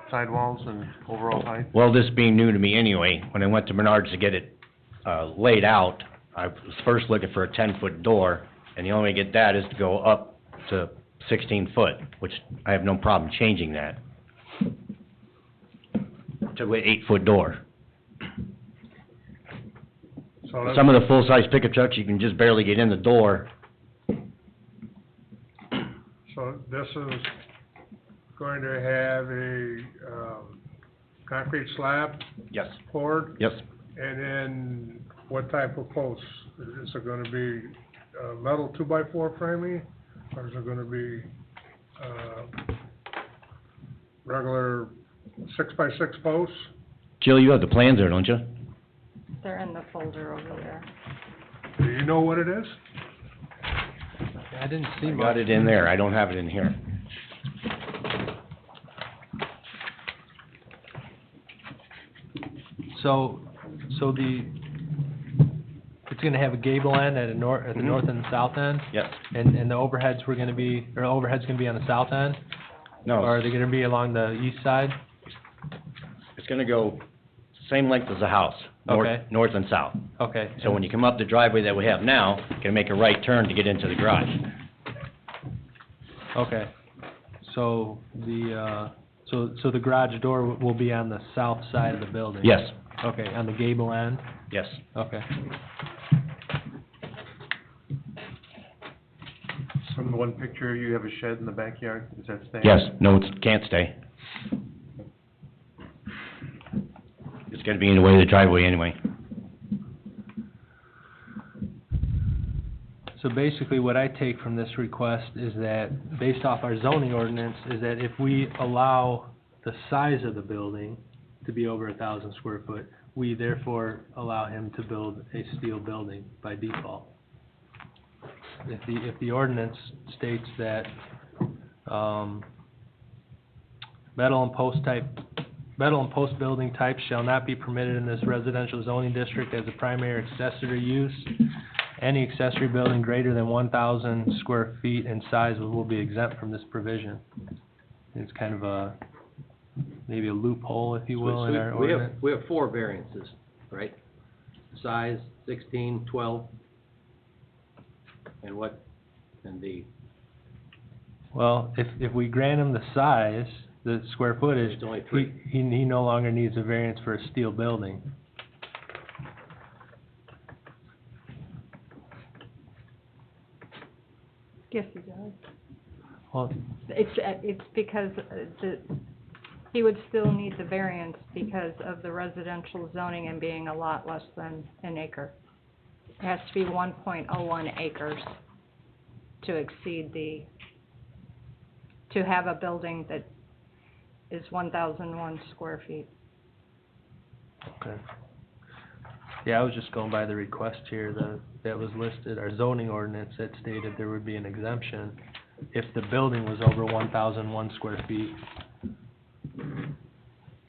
sidewalls and overall height? Well, this being new to me anyway, when I went to Menards to get it, laid out, I was first looking for a 10-foot door, and the only way to get that is to go up to 16 foot, which I have no problem changing that to an 8-foot door. So that's, Some of the full-size pickup trucks, you can just barely get in the door. so this is going to have a, concrete slab Yes. poured? Yes. And then what type of posts? Is it gonna be, metal 2x4 framing, or is it gonna be, regular 6x6 posts? Jill, you have the plans there, don't you? They're in the folder over there. Do you know what it is? I didn't see I much. got it in there, I don't have it in here. So it's gonna have a gable end at the north and the south end? Yes. And the overheads gonna be on the south end? No, Or are they gonna be along the east side? it's gonna go same length as the house, Okay. north and south. Okay. So when you come up the driveway that we have now, you can make a right turn to get into the garage. Okay. So the garage door will be on the south side of the building? Yes, Okay, on the gable end? yes. Okay. From the one picture, you have a shed in the backyard, is that staying? Yes, no, it can't stay. It's gonna be in the way of the driveway anyway. So basically, what I take from this request is that, based off our zoning ordinance, is that if we allow the size of the building to be over 1,000 square foot, we therefore allow him to build a steel building by default. If the ordinance states that, metal and post building types shall not be permitted in this residential zoning district as a primary accessory use, any accessory building greater than 1,000 square feet in size will be exempt from this provision. It's kind of maybe a loophole, if you will, in our ordinance. We have 4 variances, right? Size, 16, 12, and the, Well, if we grant him the size, the square footage, There's only 3. he no longer needs a variance for a steel building. Yes, he does. Well, It's because he would still need the variance because of the residential zoning and being a lot less than an acre. It has to be 1.01 acres to exceed to have a building that is 1,001 square feet. okay. Yeah, I was just going by the request here that was listed, our zoning ordinance that stated there would be an exemption if the building was over 1,001 square feet.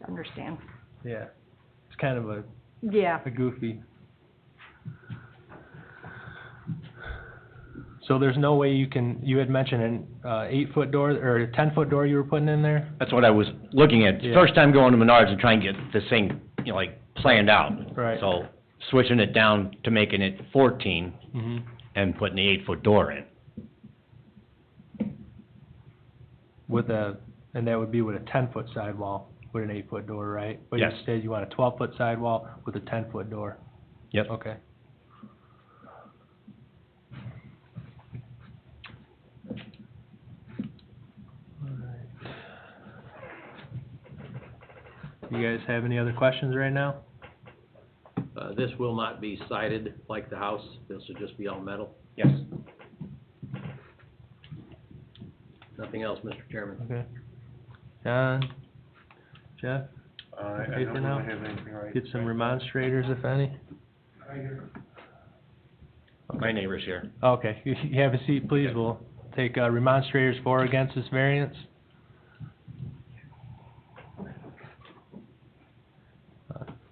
Understand? Yeah, it's kind of a Yeah. goofy. So there's no way you had mentioned an 8-foot door, or a 10-foot door you were putting in there? That's what I was looking at. Yeah. First time going to Menards and trying to get this thing, like, planned out. Right. So, switching it down to making it 14 Mm-hmm. and putting the 8-foot door in. And that would be with a 10-foot sidewall with an 8-foot door, right? But Yes. you said you want a 12-foot sidewall with a 10-foot door. Yep. Okay. You guys have any other questions right now? this will not be sided like the house, this will just be all metal. Yes. Nothing else, Mr. Chairman. Okay. John? Jeff? I Okay don't for now? really have anything right. Get some remonstrators, if any? My neighbor's here. Okay, you have a seat, please. We'll take remonstrators for or against this variance.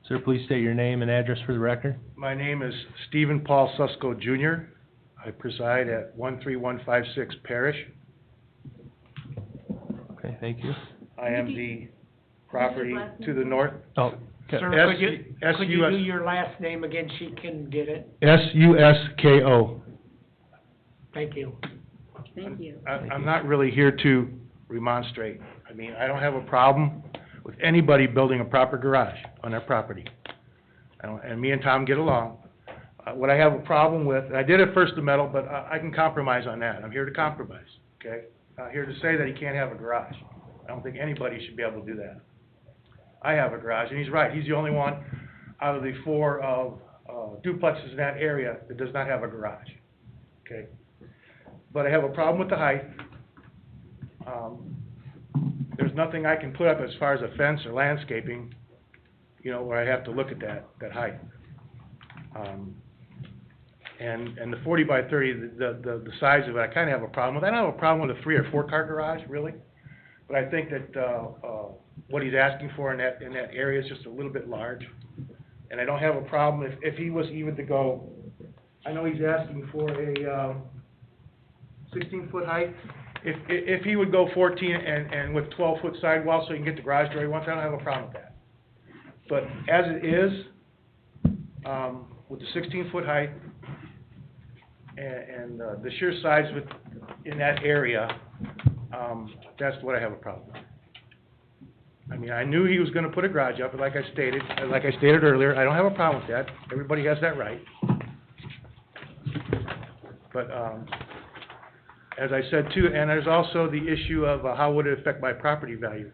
Sir, please state your name and address for the record. My name is Stephen Paul Susko Jr. I preside at 13156 Parish. Okay, thank you. I am the property to the north. Oh, okay. Sir, could you do your last name again? She can get it. Susko. Thank you. Thank you. I'm not really here to remonstrate. I mean, I don't have a problem with anybody building a proper garage on their property. And me and Tom get along. What I have a problem with, I did at first the metal, but I can compromise on that. I'm here to compromise, okay? Not here to say that he can't have a garage. I don't think anybody should be able to do that. I have a garage, and he's right. He's the only one out of the 4 duplexes in that area that does not have a garage, okay? But I have a problem with the height. There's nothing I can put up as far as a fence or landscaping, you know, where I have to look at that height. And the 40 by 30, the size of it, I kinda have a problem with. I don't have a problem with a 3 or 4 car garage, really. But I think that, what he's asking for in that area is just a little bit large. And I don't have a problem if he was even to go, I know he's asking for a, 16-foot height. If he would go 14 and with 12-foot sidewall so he can get the garage door he wants, I don't have a problem with that. But as it is, with the 16-foot height and the sheer size of it in that area, that's what I have a problem with. I mean, I knew he was gonna put a garage up, but like I stated earlier, I don't have a problem with that. Everybody has that right. But, as I said too, and there's also the issue of how would it affect my property value?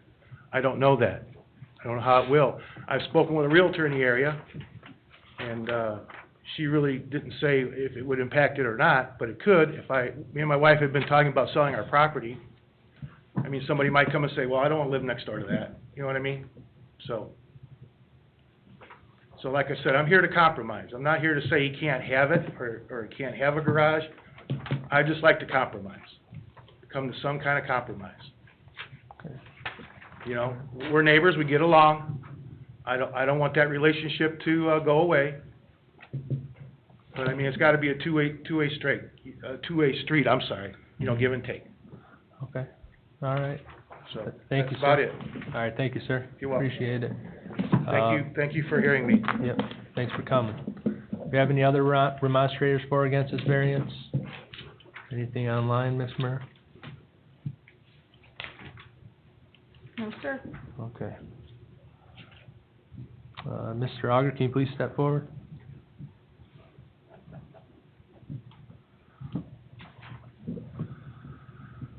I don't know that. I don't know how it will. I've spoken with a realtor in the area, and she really didn't say if it would impact it or not, but it could. Me and my wife have been talking about selling our property. I mean, somebody might come and say, well, I don't want to live next door to that. You know what I mean? So like I said, I'm here to compromise. I'm not here to say he can't have it or he can't have a garage. I just like to compromise, come to some kind of compromise. You know, we're neighbors, we get along. I don't want that relationship to go away. But I mean, it's gotta be a two-way street, I'm sorry, you know, give and take. Okay, all right. So, Thank you, that's about sir. it. All right, thank you, sir. You're welcome. Appreciate it. Thank you for hearing me. Yep, thanks for coming. Do you have any other remonstrators for or against this variance? Anything online, Ms. Murr? No, sir. Okay. Mr. Auger, can you please step forward?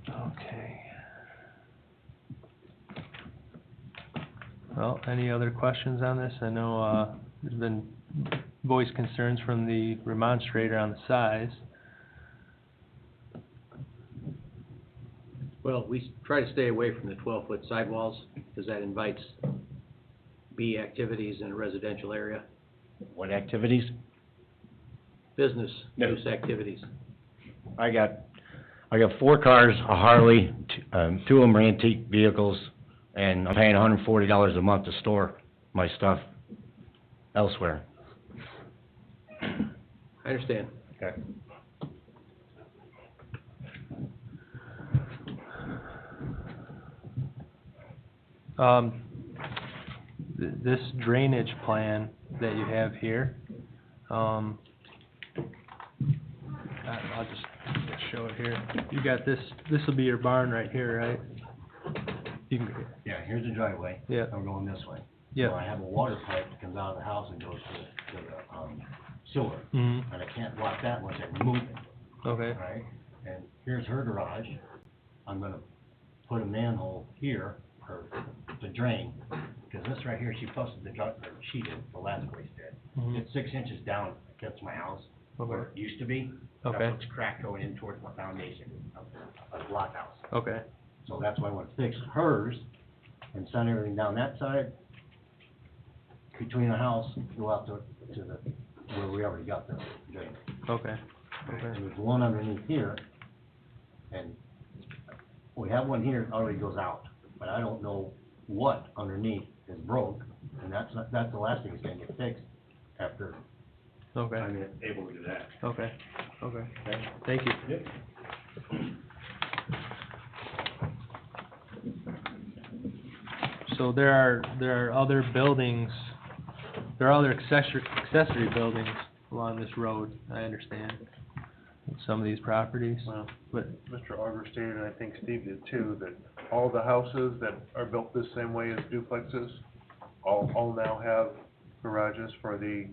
Okay. Well, any other questions on this? I know, there's been voiced concerns from the remonstrator on the size. Well, we try to stay away from the 12-foot sidewalls, because that invites B activities in a residential area, What activities? business No. use activities. I got 4 cars, a Harley, 2 of them are antique vehicles, and I'm paying $140 a month to store my stuff elsewhere. I understand. Okay. This drainage plan that you have here, I'll just show it here. You got this will be your barn right here, right? You can, Yeah, here's the driveway. Yeah. I'm going this way. yeah. So I have a water pipe that comes out of the house and goes to the sewer. Mm-hmm, And I can't block that once I remove it, okay, all right? And here's her garage. I'm gonna put a manhole here for, to drain, because this right here, she posted she did, the last place did. mhm, It's 6 inches down against my house, where okay, it used to be. Okay. That looks cracked going in towards my foundation of the block house. okay, So that's why I want to fix hers and send everything down that side between the house, go out to the, where we already got the drain. okay, okay, And there's one underneath here, and we have one here that already goes out, but I don't know what underneath is broke, and that's the last thing that's gonna get fixed after Okay, I'm able to do that. okay, okay. Okay? Thank you. Yep. So there are other buildings, there are other accessory buildings along this road, I understand, in some of these properties, Well, but, Mr. Augustine, and I think Steve did too, that all the houses that are built the same way as duplexes, all now have garages for the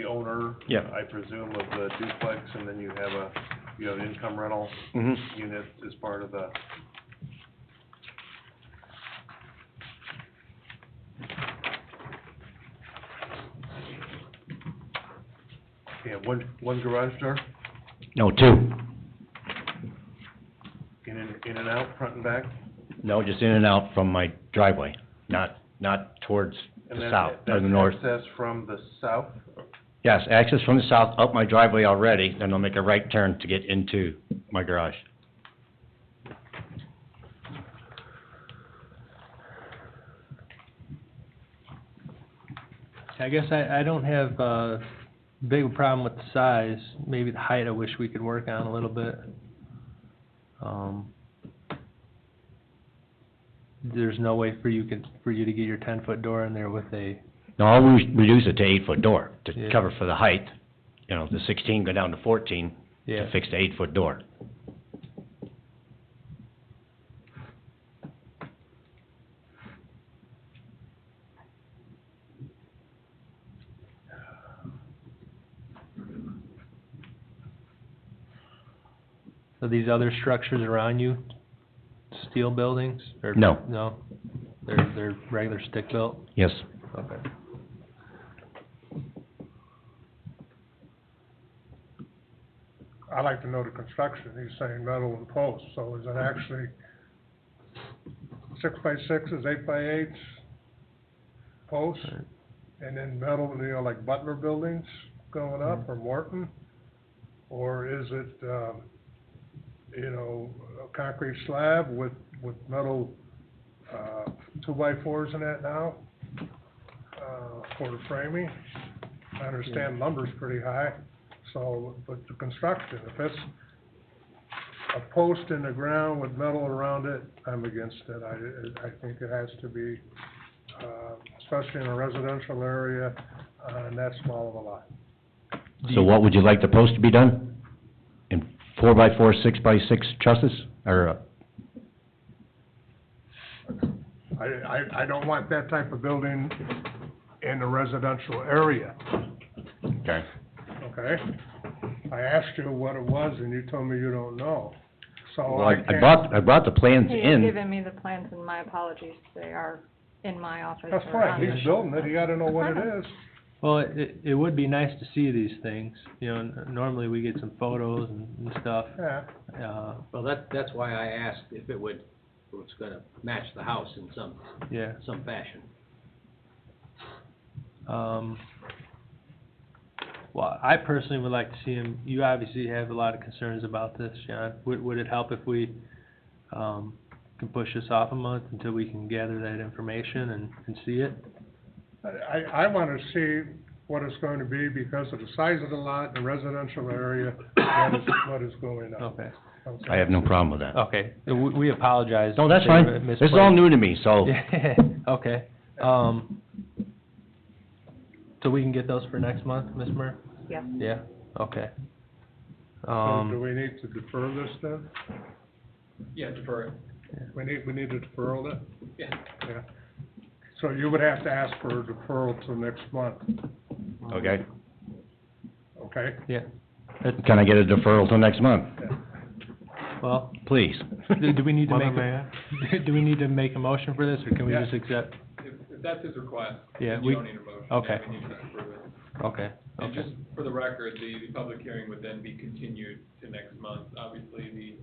owner. Yeah. I presume, of the duplex, and then you have an income rental Mm-hmm. unit as part of the. Yeah, one garage door, No, two. in and out, front and back? No, just in and out from my driveway, not towards And the that- south or the north. That's access from the south? Yes, access from the south, up my driveway already, then I'll make a right turn to get into my garage. I guess I don't have a big problem with the size, maybe the height I wish we could work on a little bit. There's no way for you to get your 10-foot door in there with a, No, I'll reduce it to 8-foot door to Yeah. cover for the height. You know, the 16 go down to 14 yeah. to fix the 8-foot door. So these other structures around you, steel buildings, or? No. No? They're regular stick built? Yes. Okay. I like to know the construction, he's saying metal and posts, so is it actually 6x6s, 8x8s, posts? And then metal, like Butler buildings going up, or Morton? Or is it, a concrete slab with metal, 2x4s in it now, for the framing? I understand lumber's pretty high, so, but the construction, if it's a post in the ground with metal around it, I'm against it. I think it has to be, especially in a residential area, and that small of a lot. So what would you like the post to be done? In 4x4, 6x6 trusses, or, I don't want that type of building in a residential area, okay. okay? I asked you what it was, and you told me you don't know, so Well, I I can't. brought the plans He's in. given me the plans, and my apologies, they are in my office. That's or on fine, the- he's building it, he gotta know what it is. Well, it would be nice to see these things, normally we get some photos and stuff, Yeah, Well, that's why I asked if it was gonna match the house in yeah. some fashion. Well, I personally would like to see him, you obviously have a lot of concerns about this, John. Would it help if we, can push this off a month until we can gather that information and see it? I wanna see what it's going to be because of the size of the lot, the residential area, what is going on. Okay, Okay? I have no problem with that. okay, we apologize. No, that's if they fine. This is misplaced. all new to me, so, Okay, so we can get those for next month, Ms. Murr? Yeah. Yeah, okay. So do we need to defer this then? Yeah, defer it. We need to defer that? Yeah. Yeah. So you would have to ask for a deferral till next month, okay? okay? Yeah, Can I get a deferral till next month, well, please? do we need to make, Mother do we need to make a motion for this, or can we Yeah. just accept? If that's his request, Yeah, then we- you don't need a motion. okay. Yeah, we need to approve it. Okay, And okay, just for the record, the public hearing would then be continued to next month. Obviously,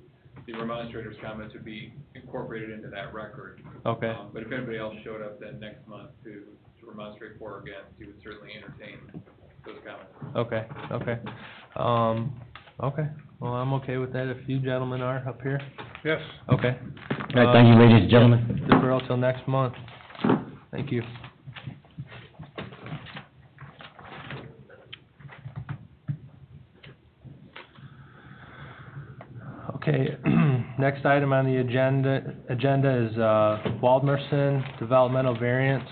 the remonstrator's comments would be incorporated into that record. okay, But if anybody else showed up then next month to remonstrate for or against, you would certainly entertain those comments. okay, okay. Okay, well, I'm okay with that if you gentlemen are up here. Yes, Okay, All right, thank you, ladies and gentlemen. Deferral till next month. Thank you. Okay, next item on the agenda is, Waldmerson Developmental Variance.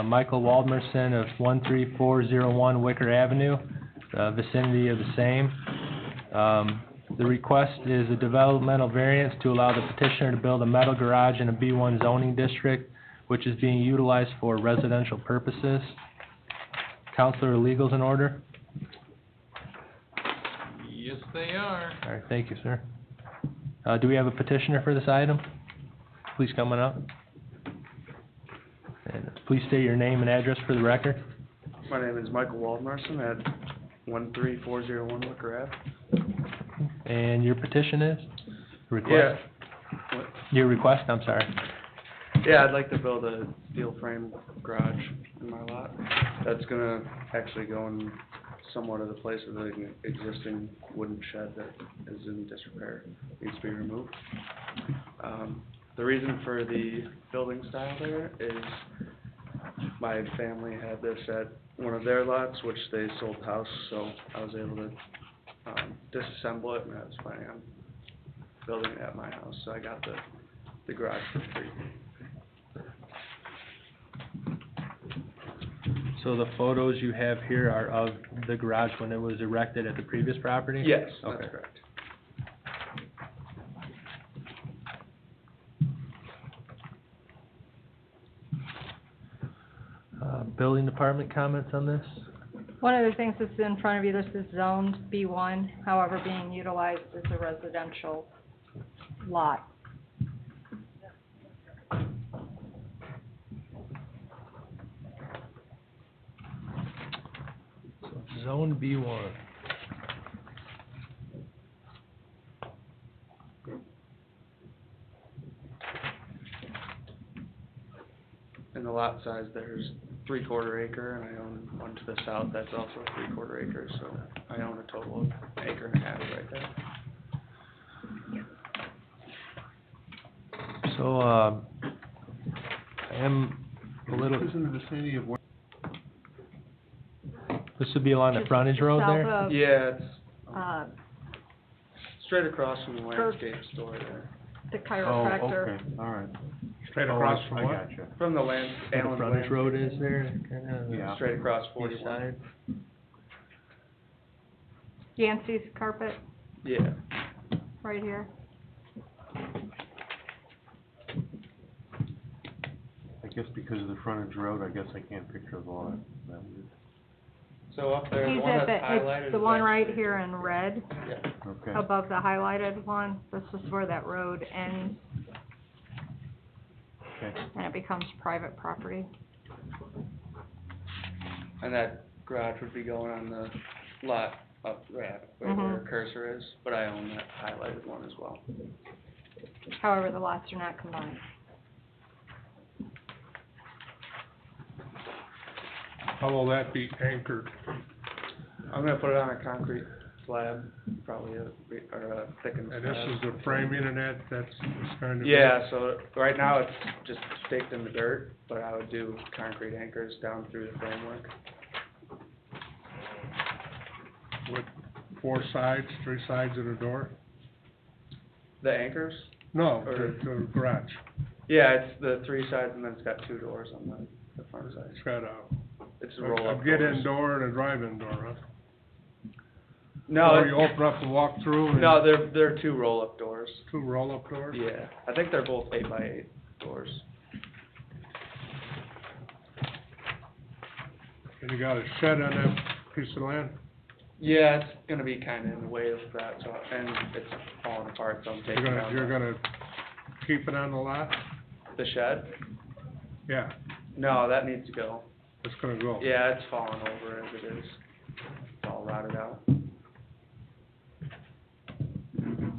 Michael Waldmerson of 13401 Wicker Avenue, vicinity of the same. The request is a developmental variance to allow the petitioner to build a metal garage in a B1 zoning district, which is being utilized for residential purposes. Counselor, legals in order? Yes, they are. All right, thank you, sir. Do we have a petitioner for this item? Please come on up. And please state your name and address for the record. My name is Michael Waldmerson at 13401 Wicker Ave. And your petition is? Request? Yeah. What? Your request, I'm sorry. Yeah, I'd like to build a steel frame garage in my lot. That's gonna actually go in somewhat of the place of the existing wooden shed that is in disrepair, needs to be removed. The reason for the building style there is my family had this at one of their lots, which they sold the house, so I was able to disassemble it, and I was planning on building it at my house, so I got the garage for free. So the photos you have here are of the garage when it was erected at the previous property? Yes, that's Okay. correct. Building department comments on this? One of the things that's in front of you, this is zoned B1, however, being utilized as a residential lot. Zone B1. In the lot size, there's 3/4 acre, and I own one to the south that's also 3/4 acre, so I own a total of 1.5 acres right there. So, I am a little, This is in the vicinity of where? this would be along the frontage road there? South of, Yeah, it's uh, straight across from the landscape store there. the chiropractor. all right. Straight across from what? gotcha. From the Where the Allen's frontage Landscape, road is there, kinda? Yeah. straight across East 41. side? Yancey's Carpet, Yeah. right here. I guess because of the frontage road, I guess I can't picture the lot. So up there, the He's one at that's the, highlighted. it's the is one right actually- here in red, Yeah. Okay. above the highlighted one. This is where that road ends, Okay. and it becomes private property. And that garage would be going on the lot up right where Mhm. the cursor is, but I own that highlighted one as well. However, the lots are not combined. How will that be anchored? I'm gonna put it on a concrete slab, probably a thickened And slab. this is the framing and that's going to be? Yeah, so right now it's just staked in the dirt, but I would do concrete anchors down through the framework. With 4 sides, 3 sides of the door? The anchors? No, Or- the garage. Yeah, it's the 3 sides and then it's got 2 doors on the front side. It's got It's a a roll-up get-in doors. door and a drive-in door, huh? No, Or you open up and walk through and no, they're 2 roll-up doors. 2 roll-up doors? Yeah, I think they're both 8x8 doors. And you got a shed on that piece of land? Yeah, it's gonna be kinda in the way of that, so, and it's falling apart, so I'm taking down You're gonna keep it on the lot? the shed. Yeah, No, that needs to go. it's gonna go. Yeah, it's falling over as it is. It's all rotted out.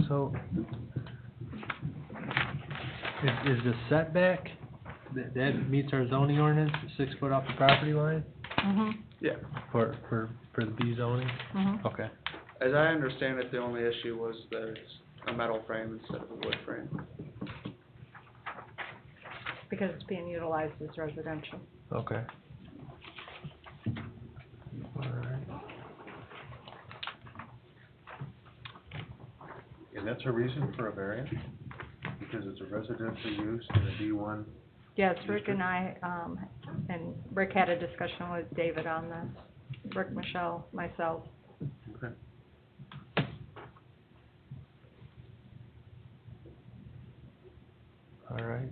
So, is the setback, that meets our zoning ordinance, 6 foot off the property line? Mhm, Yeah. For the B zoning? mhm. Okay. As I understand it, the only issue was that it's a metal frame instead of a wood frame. because it's being utilized as residential. Okay. Alright. And that's a reason for a variance? Because it's a residential use in a D1? Yes, Rick and I, and Rick had a discussion with David on this, Rick, Michelle, myself. Okay. Alright.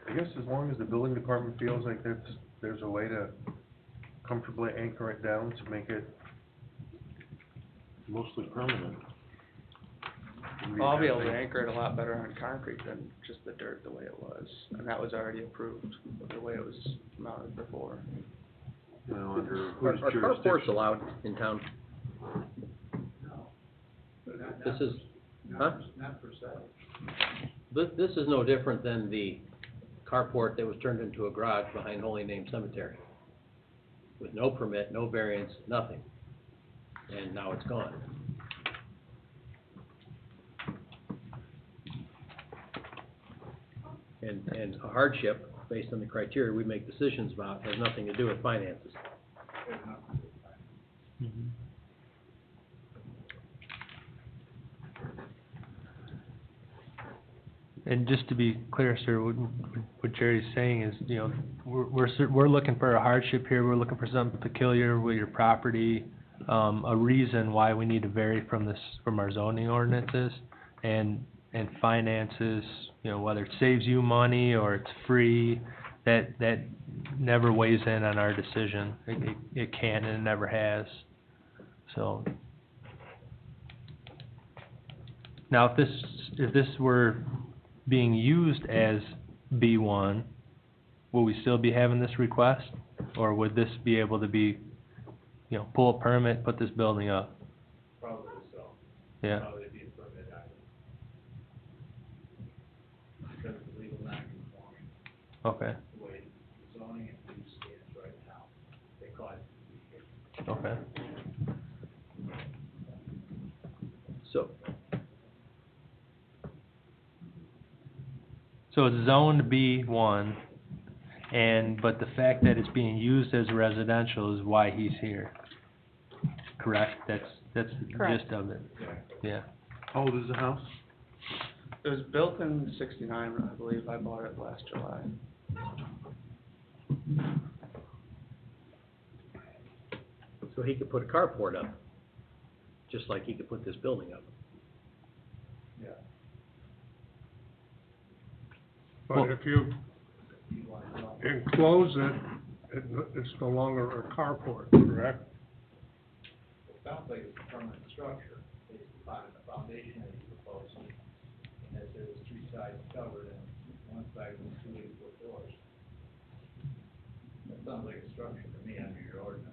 I guess as long as the building department feels like there's a way to comfortably anchor it down to make it mostly permanent. Well, I'll be able to anchor it a lot better on concrete than just the dirt the way it was, and that was already approved, the way it was mounted before. You know, under Are whose carports jurisdiction? allowed in town? This is, huh? Not per se. This is no different than the carport that was turned into a garage behind Holy Name Cemetery. With no permit, no variance, nothing. And now it's gone. And a hardship, based on the criteria we make decisions about, has nothing to do with finances. And just to be clear, sir, what Jerry's saying is, you know, we're looking for a hardship here, we're looking for something peculiar with your property, a reason why we need to vary from our zoning ordinances, and finances, you know, whether it saves you money or it's free, that never weighs in on our decision. It can't and it never has. So, now if this were being used as B1, will we still be having this request? Or would this be able to be, you know, pull a permit, put this building up? Probably so. Yeah, Probably be a permit item. Because it's legal non-conforming, okay, the way zoning and use stands right now. They call it. okay. So it's zoned B1, but the fact that it's being used as residential is why he's here. Correct? That's the Correct. gist of it. Yeah. How old is the house? It was built in '69, I believe. I bought it last July. So he could put a carport up, just like he could put this building up. Yeah. But if you enclose it, it's no longer a carport, correct? It sounds like it's a permanent structure, based upon the foundation that you proposed. And as there was three sides covered and one side was 2 8-foot doors. That sounds like a structure to me under your ordinance.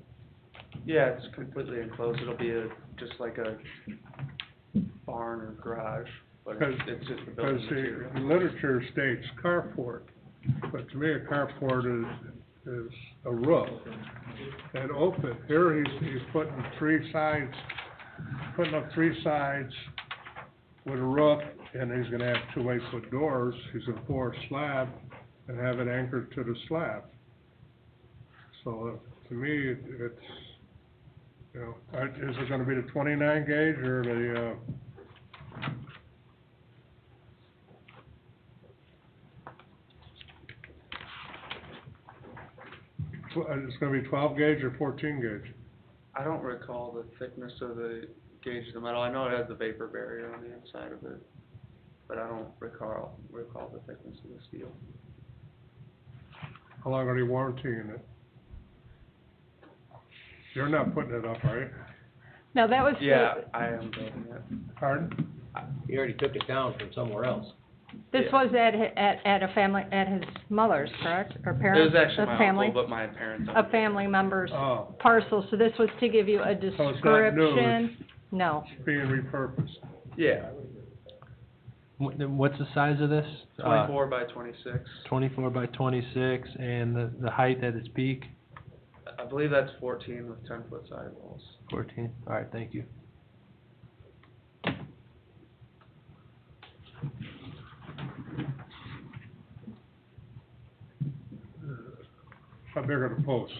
Yeah, it's completely enclosed. It'll be just like a barn or garage, but it's just the Because building material. the literature states carport, but to me a carport is a roof and open. Here he's putting up 3 sides with a roof, and he's gonna have 2 8-foot doors. He's gonna pour a slab and have it anchored to the slab. So to me, it's, you know, is it gonna be the 29 gauge or the, it's gonna be 12 gauge or 14 gauge? I don't recall the thickness of the gauge of the metal. I know it has the vapor barrier on the inside of it, but I don't recall the thickness of the steel. How long are they warrantying it? You're not putting it up, are you? No, that was. Yeah, I am building it. Pardon? He already took it down from somewhere else. This Yeah. was at a family, at his mother's, correct, or It parents? was actually A my family? uncle, but my parents. A family member's Oh, parcel, so this was to give you a so it's not new, description. No, it's being repurposed. Yeah, What's the size of this? 24 by 26. 24 by 26, and the height at its peak? I believe that's 14 with 10-foot sidewalls. 14, all right, thank you. How big are the posts?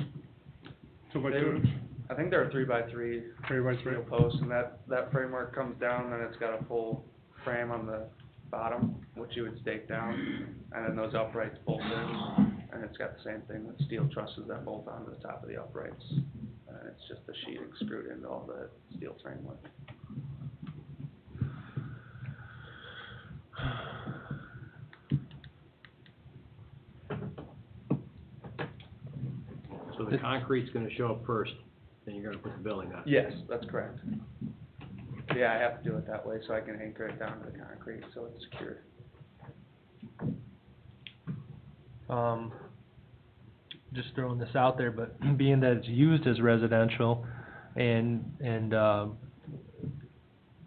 2x2s? I think they're 3x3 3x3? steel posts, and that framework comes down, and it's got a full frame on the bottom, which you would stake down, and then those uprights bolt in, and it's got the same thing, the steel trusses that bolt onto the top of the uprights, and it's just the sheeting screwed into all the steel framework. So the concrete's gonna show up first, then you're gonna put the building on. Yes, that's correct. Yeah, I have to do it that way so I can anchor it down to the concrete, so it's secured. Just throwing this out there, but being that it's used as residential and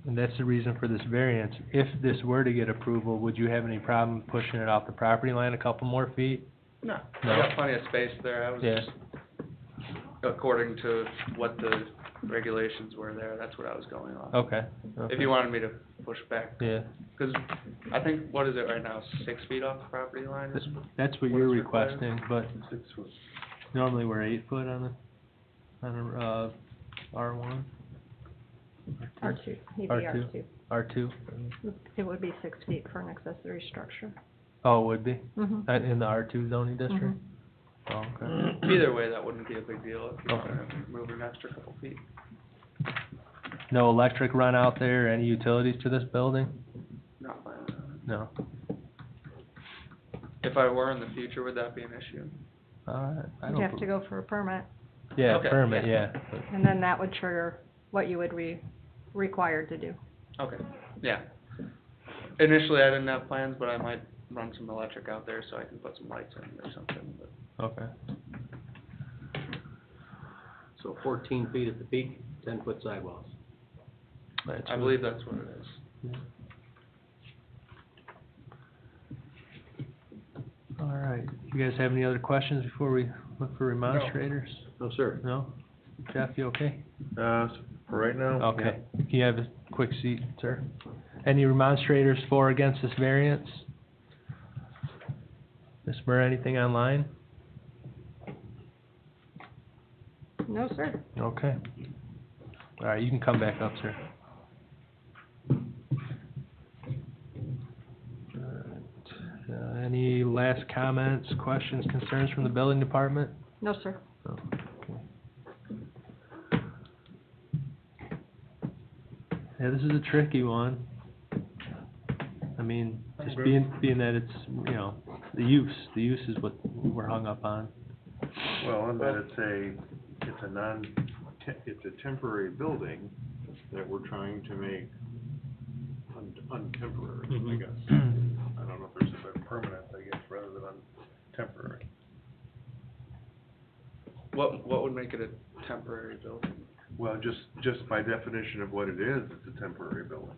that's the reason for this variance, if this were to get approval, would you have any problem pushing it off the property line a couple more feet? No, No? I got plenty of space there. I was Yeah. just, according to what the regulations were there, that's what I was going on. Okay. If you wanted me to push back, Yeah, because I think, what is it right now, 6 feet off the property line? is that's what what you're is required? requesting, but 6 foot. normally we're 8 foot on a, R1. R2, he'd be R2. R2. R2. It would be 6 feet for an accessory structure. Oh, it would be? Mhm. In the R2 zoning district? Oh, okay. Either way, that wouldn't be a big deal if you Okay. wanted to move an extra couple feet. No electric run out there, any utilities to this building? Not planning on No. it. If I were in the future, would that be an issue? I You'd don't. have to go for a permit, Yeah, Okay. permit, yeah. and then that would trigger what you would be required to do. Okay, yeah. Initially, I didn't have plans, but I might run some electric out there so I can put some lights in or something, but. Okay. So 14 feet at the peak, 10-foot sidewalls. That's I what- believe that's what it is. All right. You guys have any other questions before we look for remonstrators? No, sir. No? Jeff, you okay? For right now? Okay. Can you have a quick seat, sir? Any remonstrators for or against this variance? Ms. Murr, anything online? No, sir. Okay. All right, you can come back up, sir. Alright, any last comments, questions, concerns from the building department? No, sir. Oh, okay. Yeah, this is a tricky one. I mean, just being that it's, you know, the use is what we're hung up on. Well, and that it's a temporary building that we're trying to make untemporary, I guess. I don't know if there's a permanent, I guess, rather than temporary. What would make it a temporary building? Well, just by definition of what it is, it's a temporary building.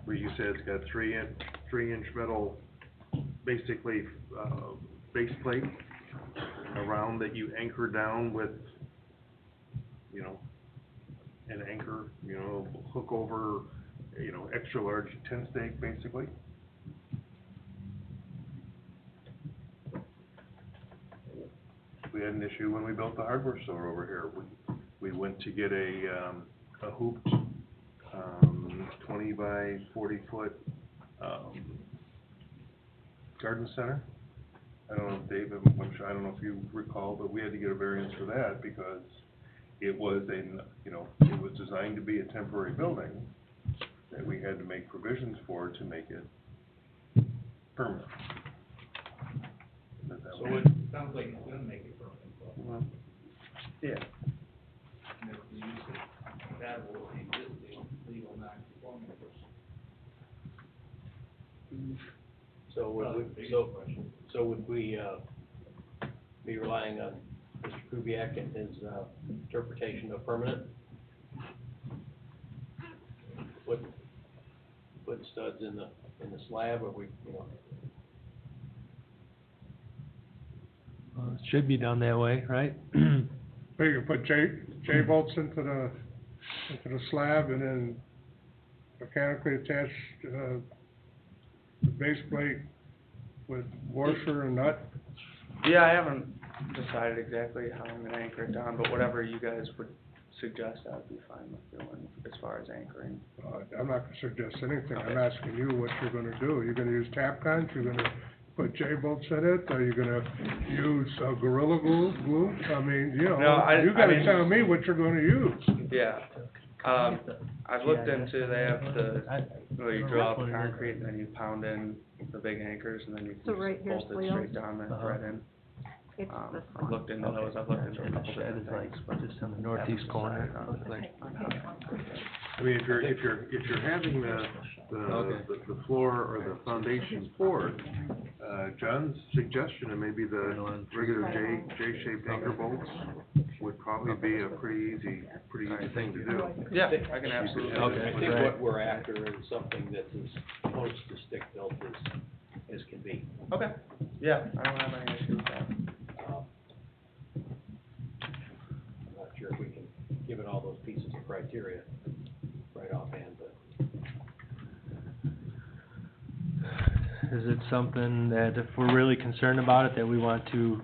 Where you said it's got 3-inch metal, basically, base plate around that you anchor down with, you know, an anchor, you know, hook over, you know, extra large tent stake, basically. We had an issue when we built the hardware store over here. We went to get a hooped, 20 by 40 foot, garden center. I don't know if Dave, I'm sure, I don't know if you recall, but we had to get a variance for that because it was it was designed to be a temporary building that we had to make provisions for to make it permanent. So it sounds like it's gonna make it permanent, but Well, yeah. if we use it, that will be existing legal non-conforming. So would we, be relying on Mr. Kubiak and his, interpretation of permanent? Put studs in the slab, or we, you know? It should be done that way, right? But you can put J bolts into the slab and then mechanically attach, the base plate with washer and nut. Yeah, I haven't decided exactly how I'm gonna anchor it down, but whatever you guys would suggest, I would be fine with doing as far as anchoring. I'm not gonna suggest anything, I'm asking you what you're gonna do. You're gonna use Tapcon, you're gonna put J-bolts in it, are you gonna use, Gorilla Glue? I mean, you No, know, you I gotta mean- tell me what you're gonna use. Yeah, I've looked into, they have the, where you draw up the concrete and then you pound in the big anchors and then you So right just here's bolt it Leo's? straight down and thread in. It's this I've looked into those, I've looked into a couple Shed different is like things, but just on the northeast corner, looks like. I mean, if you're having the floor or the foundation poured, John's suggestion of maybe the regular J-shaped anchor bolts would probably be a pretty easy thing to do. yeah, I can absolutely. I think what we're after is something that's as close to stick-built as can be. Okay, yeah, I don't have any issue with that. I'm not sure if we can give it all those pieces of criteria right offhand, but Is it something that if we're really concerned about it, that we want to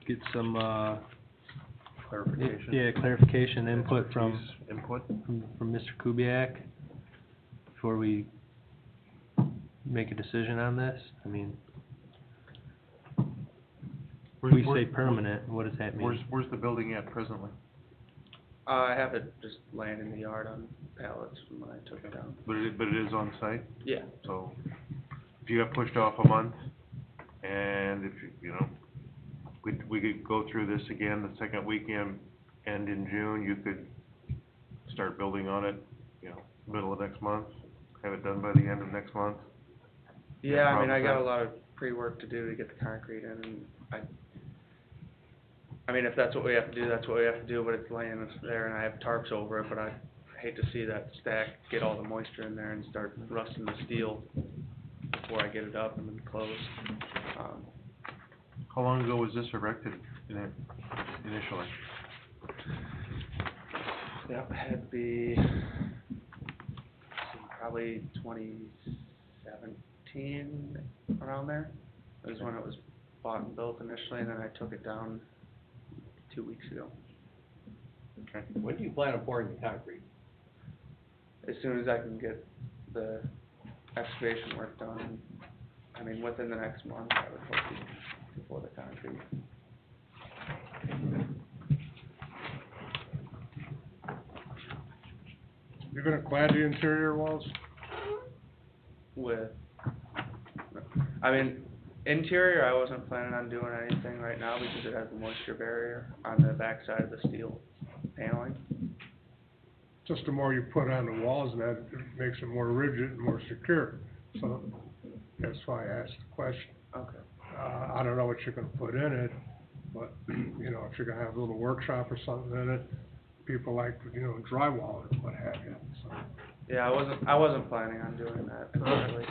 get some, Clarification. yeah, clarification, input from Input? from Mr. Kubiak before we make a decision on this? I mean, if we say permanent, what does that mean? Where's the building at presently? I have it just laying in the yard on pallets from when I took it down. But it is on site, Yeah, so if you got pushed off a month, and if, you know, we could go through this again the second weekend, and in June, you could start building on it, you know, middle of next month, have it done by the end of next month. yeah, I mean, I got a Problem lot of pre-work to do to get the concrete in, and I mean, if that's what we have to do, that's what we have to do, but it's laying there and I have tarps over it, but I hate to see that stack get all the moisture in there and start rusting the steel before I get it up and then closed. How long ago was this erected initially? That had to be, probably 2017, around there. That was when it was bought and built initially, and then I took it down 2 weeks ago. Okay. when do you plan on pouring the concrete? As soon as I can get the excavation work done, I mean, within the next month, I would hope to pour the concrete. You're gonna clad the interior walls? With, I mean, interior, I wasn't planning on doing anything right now because it has a moisture barrier on the backside of the steel paneling. Just the more you put on the walls, and that it makes it more rigid and more secure. So that's why I asked the question. Okay. I don't know what you're gonna put in it, but, you know, if you're gonna have a little workshop or something in it, people like, you know, drywall or what have you, so. Yeah, I wasn't planning on doing that initially.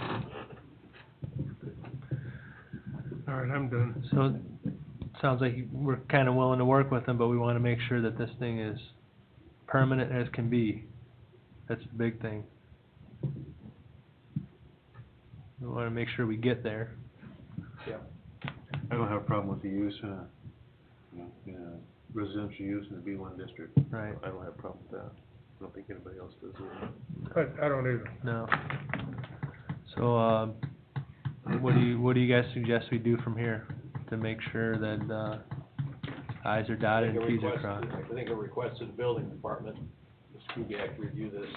All right, I'm done. So, sounds like we're kinda willing to work with them, but we wanna make sure that this thing is permanent as can be. That's the big thing. We wanna make sure we get there. Yeah. I don't have a problem with the use in a, residential use in the B1 district. Right. I don't have a problem with that. I don't think anybody else does either. I don't either. No. So, what do you guys suggest we do from here to make sure that, i's are dotted and t's are crossed? I think a request to the building department, Mr. Kubiak, review this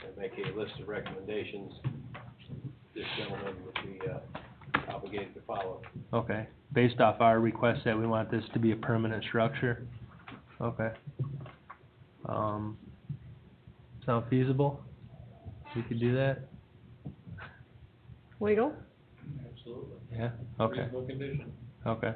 and make a list of recommendations. This gentleman would be, obligated to follow. Okay, based off our request that we want this to be a permanent structure? Okay. Sound feasible? We could do that? Legal? Absolutely. Yeah, okay, Reasonable condition. okay.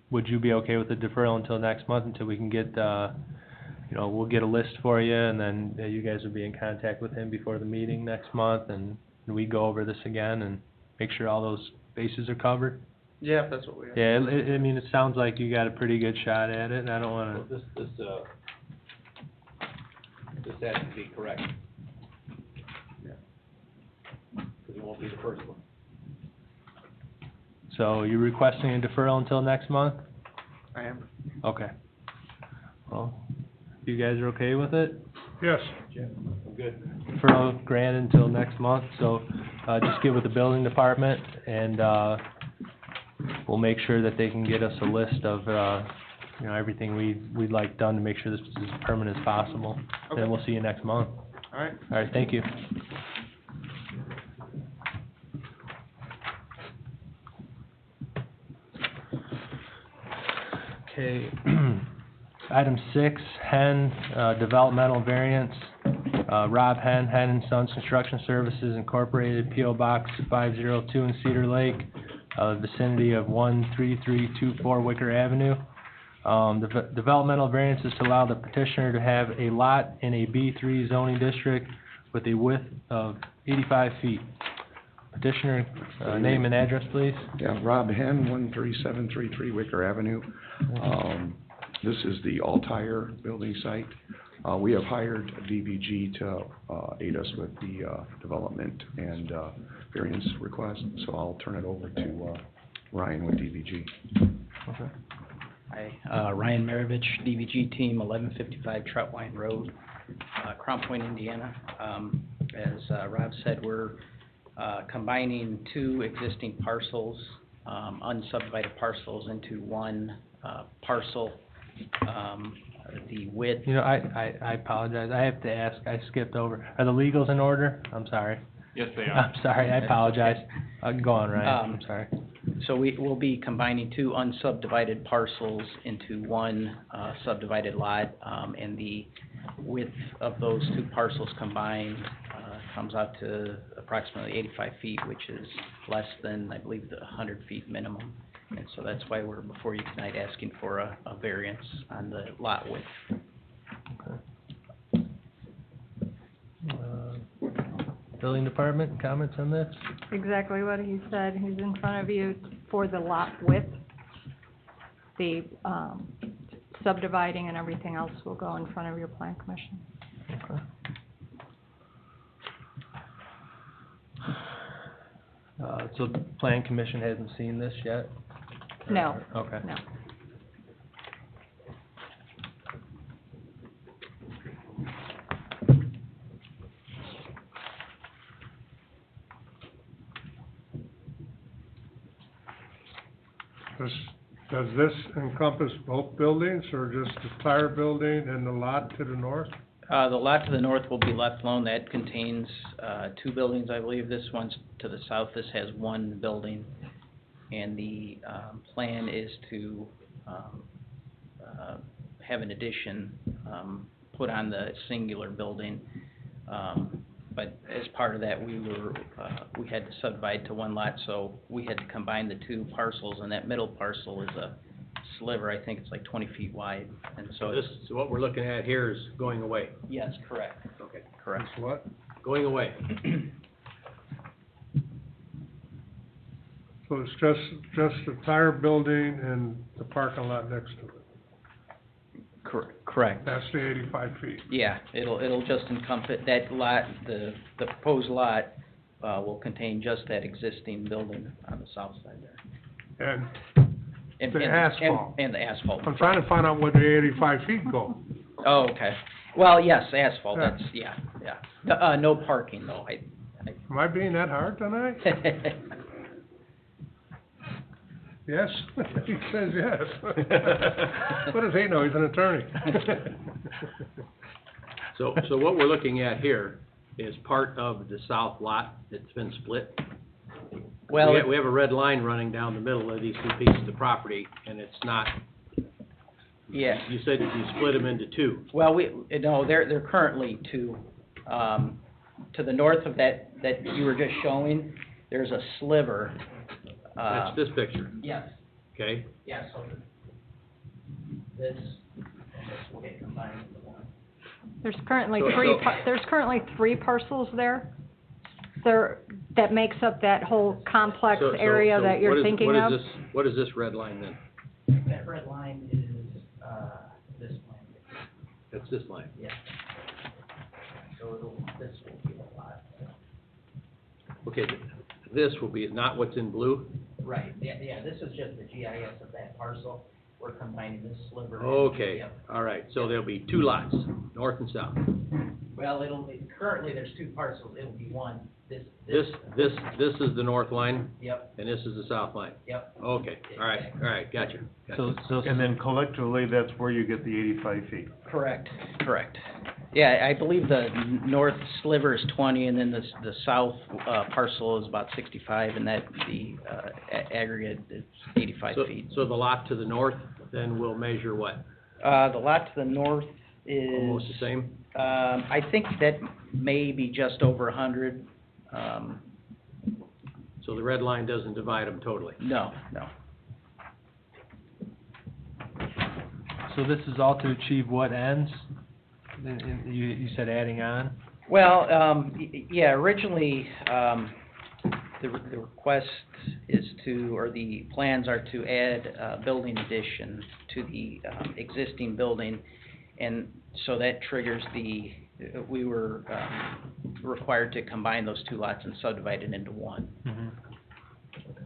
Would you be okay with the deferral until next month, until we can get, you know, we'll get a list for you, and then you guys will be in contact with him before the meeting next month, and we go over this again and make sure all those bases are covered? Yeah, if that's what we have. Yeah, I mean, it sounds like you got a pretty good shot at it, and I don't wanna, This has to be correct. Yeah. Because it won't be the first one. So you're requesting a deferral until next month? I am. Okay. Well, you guys are okay with it? Yes. Good. Deferral granted until next month, so, just get with the building department and, we'll make sure that they can get us a list of, you know, everything we'd like done to make sure this is as permanent as possible. Okay. And we'll see you next month. All right. All right, thank you. Okay, item 6, Hen, developmental variance, Rob Hen, Hen and Sons Construction Services Incorporated, P O Box 502 in Cedar Lake, vicinity of 13324 Wicker Avenue. The developmental variance is to allow the petitioner to have a lot in a B3 zoning district with a width of 85 feet. Petitioner, name and address, please. Yeah, Rob Hen, 13733 Wicker Avenue. This is the All-Tire building site. We have hired DVG to aid us with the development and variance request, so I'll turn it over to Ryan with DVG. Okay. Hi, Ryan Maravich, DVG team, 1155 Troutwine Road, Crown Point, Indiana. As Rob said, we're combining 2 existing parcels, unsubdivided parcels, into one parcel. The width. You know, I apologize, I have to ask, I skipped over, are the legals in order? I'm sorry. Yes, they are. I'm sorry, I apologize. Go on, Ryan, I'm sorry. So we'll be combining 2 unsubdivided parcels into one subdivided lot, and the width of those 2 parcels combined comes out to approximately 85 feet, which is less than, I believe, the 100 feet minimum. And so that's why we're before you tonight asking for a variance on the lot width. Building department, comments on this? Exactly what he said. He's in front of you for the lot width. The, subdividing and everything else will go in front of your plan commission. Okay. So the plan commission hasn't seen this yet? No. Okay. No. Does this encompass both buildings, or just the tire building and the lot to the north? The lot to the north will be left alone. That contains 2 buildings, I believe. This one's to the south. This has 1 building. And the plan is to have an addition put on the singular building. But as part of that, we had to subdivide to 1 lot, so we had to combine the 2 parcels, and that middle parcel is a sliver. I think it's like 20 feet wide, and so So so what we're looking at here is going away. yes, correct. Okay. Correct. It's what? Going away. So it's just the tire building and the parking lot next to it? Correct. That's the 85 feet? Yeah, it'll just encompass, that lot, the proposed lot, will contain just that existing building on the south side there. And the asphalt? And the asphalt. I'm trying to find out where the 85 feet go. Oh, okay. Well, yes, asphalt, Yeah. that's, yeah. No parking though, Am I being that hard tonight? Yes? He says yes. What does he know? He's an attorney. So what we're looking at here is part of the south lot that's been split. Well, We have a red line running down the middle of these 2 pieces of property, and it's not, yeah. you said that you split them into 2. Well, no, they're currently 2. To the north of that you were just showing, there's a sliver. That's this picture, Yes, okay? yeah, so this will get combined into 1. There's currently So- 3 parcels there. That makes up that whole complex So area that you're thinking of. What is this red line then? That red line is, this line. That's this line. Yeah. So this will be a lot. Okay, this will be not what's in blue? Right, yeah, this is just the GIS of that parcel. We're combining this sliver. Okay, Yep. all right, so there'll be two lots, north and south. Well, currently there's two parcels, it'll be one, this. This is the north line, Yep, and this is the south line. yep. Okay, all right, gotcha. And then collectively, that's where you get the 85 feet. Correct. Yeah, I believe the north sliver is 20, and then the south parcel is about 65, and that the aggregate is 85 feet. So the lot to the north then will measure what? The lot to the north is... Almost the same? I think that may be just over 100. So the red line doesn't divide them totally? No. So this is all to achieve what ends? You said adding on? Well, yeah, originally, the request is to, or the plans are to add a building addition to the existing building, and so that triggers we were required to combine those two lots and subdivide it into one. Mm-hmm.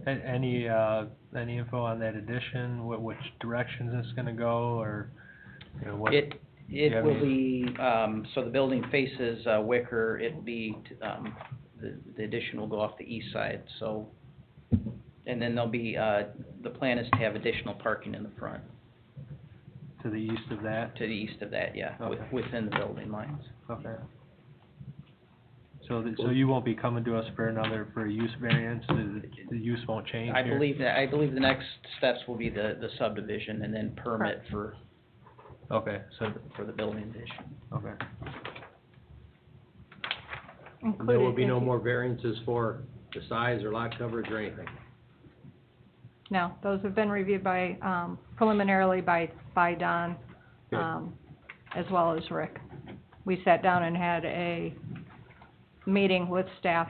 Any info on that addition, which direction is this gonna go, or, you know, what? It will be, so the building faces Wicker, it'll be, the addition will go off the east side, so, and then there'll be, the plan is to have additional parking in the front. To the east of that? To the east of that, yeah, Okay. within the building lines. Okay. So you won't be coming to us for a use variance, the use won't change I here? believe the next steps will be the subdivision and then permit for. Okay, so. For the building addition. Okay. And there will be no more variances for the size or lot coverage or anything? No, those have been reviewed by, preliminarily by Don, as well as Rick. We sat down and had a meeting with staff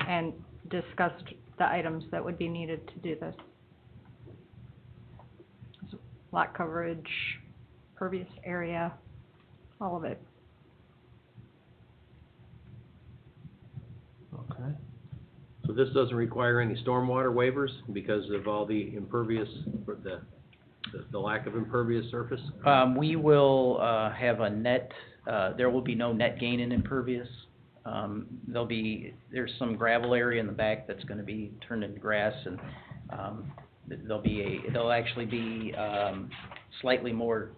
and discussed the items that would be needed to do this. Lot coverage, pervious area, all of it. Okay. So this doesn't require any stormwater waivers because of all the impervious, or the lack of impervious surface? We will, have a net, there will be no net gain in impervious. There's some gravel area in the back that's gonna be turned into grass, and, there'll actually be, slightly more,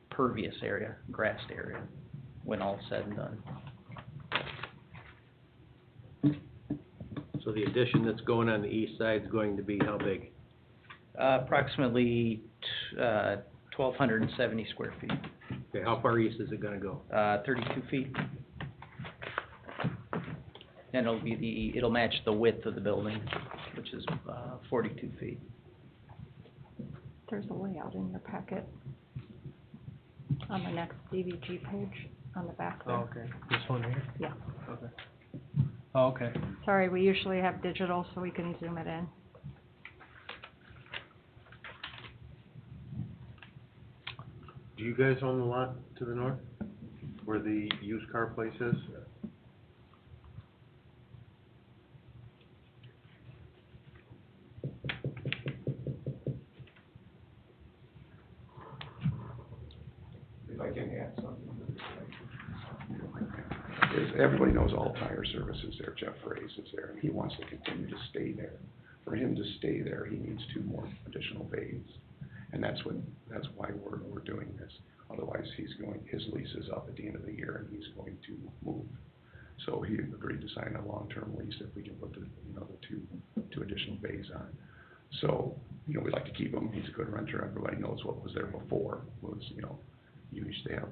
pervious area, grassed area, when all's said and done. So the addition that's going on the east side is going to be how big? Approximately, 1,270 square feet. Okay, how far east is it gonna go? 32 feet. And it'll match the width of the building, which is, 42 feet. There's a layout in your packet on the next DVG page on the back there. Oh, okay, this one here? Yeah. Okay. Oh, okay. Sorry, we usually have digital so we can zoom it in. Do you guys own the lot to the north, where the used car place is? If I can add something. Everybody knows All Tire Service is there, Jeff Reyes is there, and he wants to continue to stay there. For him to stay there, he needs 2 more additional bays, and that's why we're doing this. Otherwise, his lease is up at the end of the year, and he's going to move. So he agreed to sign a long-term lease if we can put the 2 additional bays on. So, we'd like to keep him, he's a good renter, everybody knows what was there before, was, you used to have,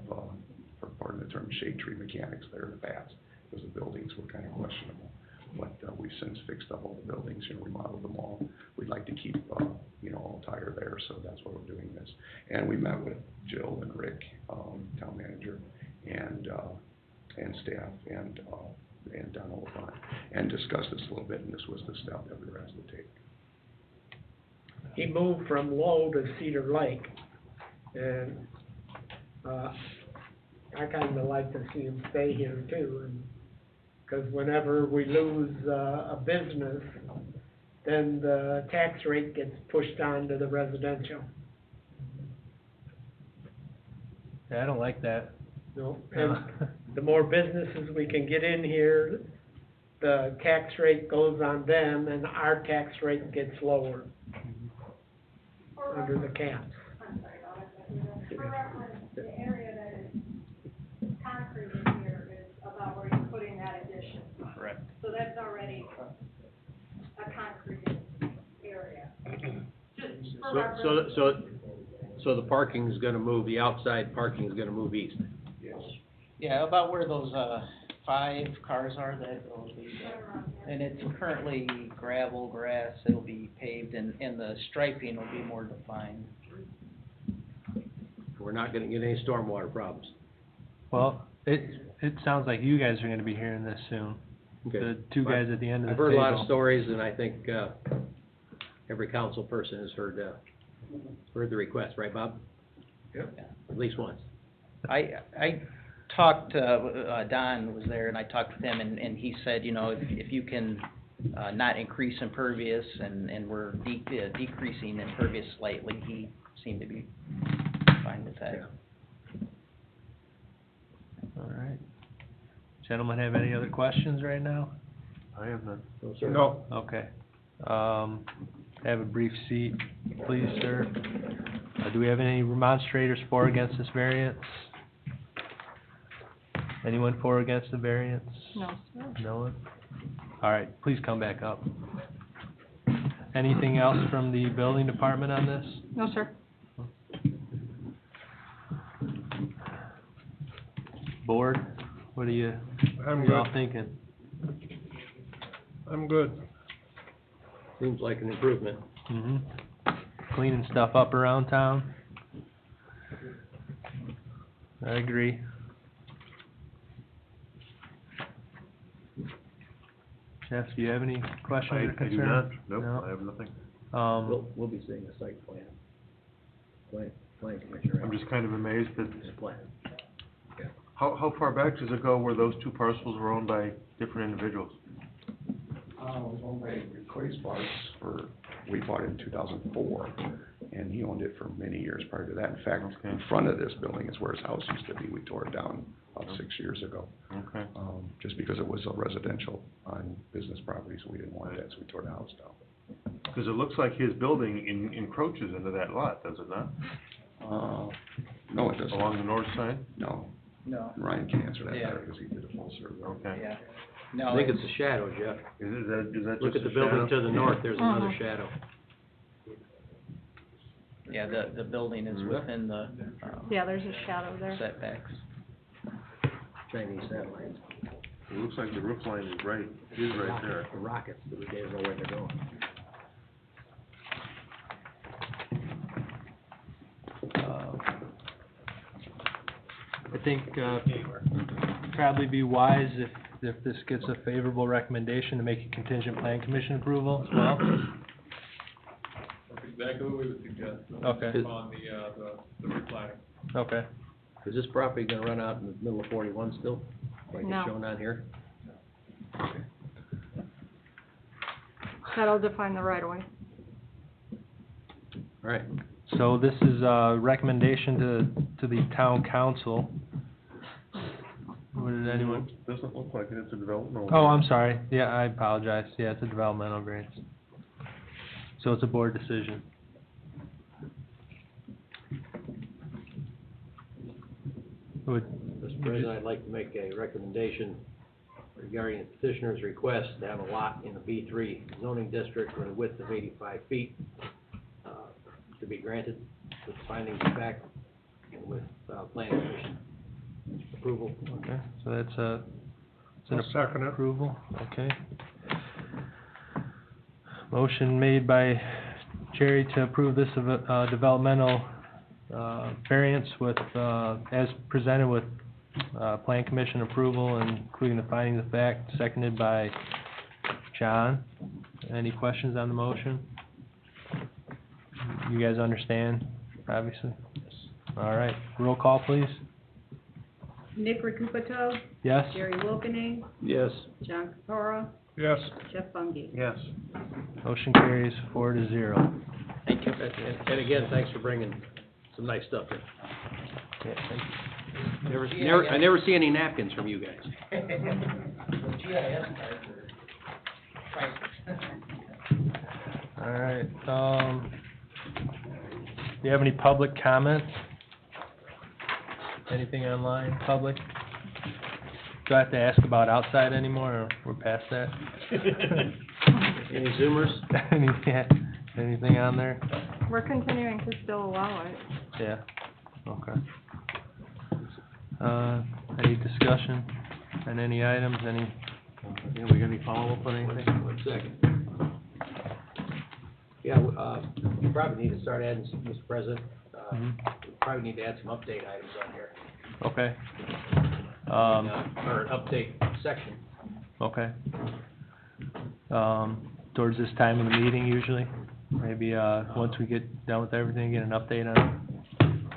for pardon the term, shade tree mechanics there in the past, because the buildings were kind of questionable. But, we've since fixed up all the buildings, remodeled them all. We'd like to keep, All Tire there, so that's why we're doing this. And we met with Jill and Rick, town manager, and staff, and Don Oliphant, and discussed this a little bit, and this was the step that we were asked to take. He moved from Low to Cedar Lake, and, I kinda like to see him stay here too, and, 'cause whenever we lose, a business then the tax rate gets pushed on to the residential. Yeah, I don't like that. No, and the more businesses we can get in here, the tax rate goes on them and our tax rate gets lower under the cap. For reference, the area that is concrete in here is about where you're putting that addition. Correct. So that's already a concrete area. Just for reference. So the parking's gonna move, the outside parking is gonna move east? Yes. Yeah, about where those, 5 cars are, that will be, and it's currently gravel, grass, it'll be paved, and the striping will be more defined. We're not gonna get any stormwater problems. Well, it sounds like you guys are gonna be hearing this soon. Okay. The two guys at the end of the I've table. heard a lot of stories, and I think, every council person has heard the request, right, Bob? Yep. At least once. I talked, Don was there, and I talked with him, and he said, you know, if you can, not increase impervious, and we're decreasing impervious slightly, he seemed to be fine with that. All right. Gentlemen, have any other questions right now? I have none. No, sir. No. Okay. Have a brief seat, please, sir. Do we have any remonstrators for or against this variance? Anyone for or against the variance? No, sir. No one? All right, please come back up. Anything else from the building department on this? No, sir. Board, what are you all thinking? I'm good. Seems like an improvement. Mm-hmm. Cleaning stuff up around town? I agree. Jeff, do you have any questions or I concerns? do not, nope, No? I have nothing. We'll be seeing a site plan. Plan commissioner. I'm just kind of amazed that, This plan. how far back does it go where those two parcels were owned by different individuals? It was owned by Clay Sparks we bought it in 2004, and he owned it for many years prior to that. In fact, in front of this building is where his house used to be. We tore it down about 6 years ago. Okay. Just because it was a residential on business property, so we didn't want that, so we tore the house down. Because it looks like his building encroaches into that lot, does it not? No, it doesn't. Along the north side? No. No. Ryan can answer that Yeah. better, because he did a full survey. Okay. Yeah. No, I think it's a shadow, Jeff. Is that Look just at the a building shadow? to the north, there's another Uh-huh. shadow. yeah, the building is within the, Yeah, there's a shadow there. setbacks. Chinese satellite. It looks like the roof line is right there. The rockets, but we don't know where they're going. I think, probably be wise if this gets a favorable recommendation to make a contingent plan commission approval as well. That's exactly what we would suggest. Okay. On the replating. Okay. Is this property gonna run out in the middle of 41 still, like No. it's shown on here? That'll define the right of way. All right. So this is a recommendation to the town council. What did anyone? Doesn't look like it, it's a developmental. Oh, I'm sorry. Yeah, I apologize. Yeah, it's a developmental variance. So it's a board decision. Mr. President, I'd like to make a recommendation regarding the petitioner's request to have a lot in a B3 zoning district with a width of 85 feet, to be granted with findings of fact and with, planning commission approval. Okay, so that's a, it's an I'll second it. approval, okay. Motion made by Jerry to approve this developmental, variance with, as presented with, plan commission approval, including the findings of fact, seconded by John. Any questions on the motion? You guys understand, obviously? All right, roll call, please. Nick Recupito, Yes? Jerry Wilkening, Yes. John Capora, Yes. Jeff Bungay. Yes. Motion carries 4-0. Thank you. And again, thanks for bringing some nice stuff in. Yeah, thank you. I never see any napkins from you guys. All right, do you have any public comments? Anything online, public? Do I have to ask about outside anymore, or we're past that? Any Zoomers? Anything on there? We're continuing to still allow it. Yeah, okay. Any discussion on any items, we got any follow-up on anything? One second. Yeah, you probably need to start adding, Mr. President, Mhm. we probably need to add some update items on here. Okay. Or an update section. Okay. Towards this time of the meeting usually, maybe, once we get done with everything, get an update on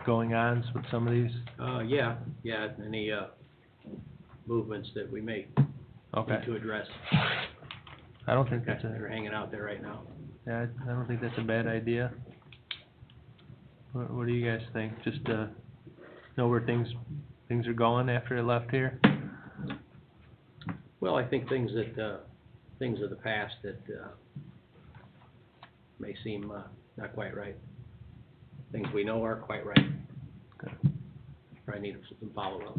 going-ons with some of these? Yeah, any, movements that we may Okay. need to address. I don't think Okay, that's they're hanging out there right now. yeah, I don't think that's a bad idea. What do you guys think? Just, know where things are going after I left here? Well, I think things of the past that, may seem, not quite right. Things we know aren't quite right. Okay. Probably need some follow-up.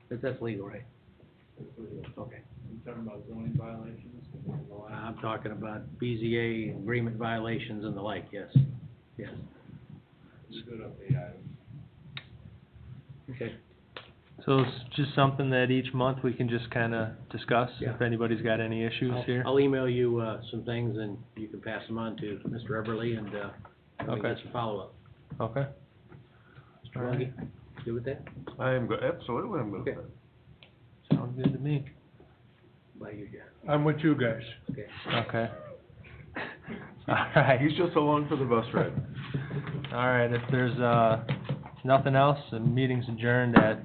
But that's legal, right? Okay. You talking about zoning violations? I'm talking about BZA agreement violations and the like, yes, yes. It's a good update item. Okay. So it's just something that each month we can just kinda discuss, Yeah. if anybody's got any issues here? I'll email you, some things and you can pass them on to Mr. Eberly and, we can Okay. get some follow-up. Okay. Mr. All right. Lungi, good with that? I am good, absolutely, I'm good with Okay. that. Sounds good to me. By you, Jeff. I'm with you guys. Okay. Okay. All right. He's just along for the bus ride. All right, if there's, nothing else, the meeting's adjourned at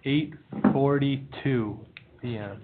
8:42 PM.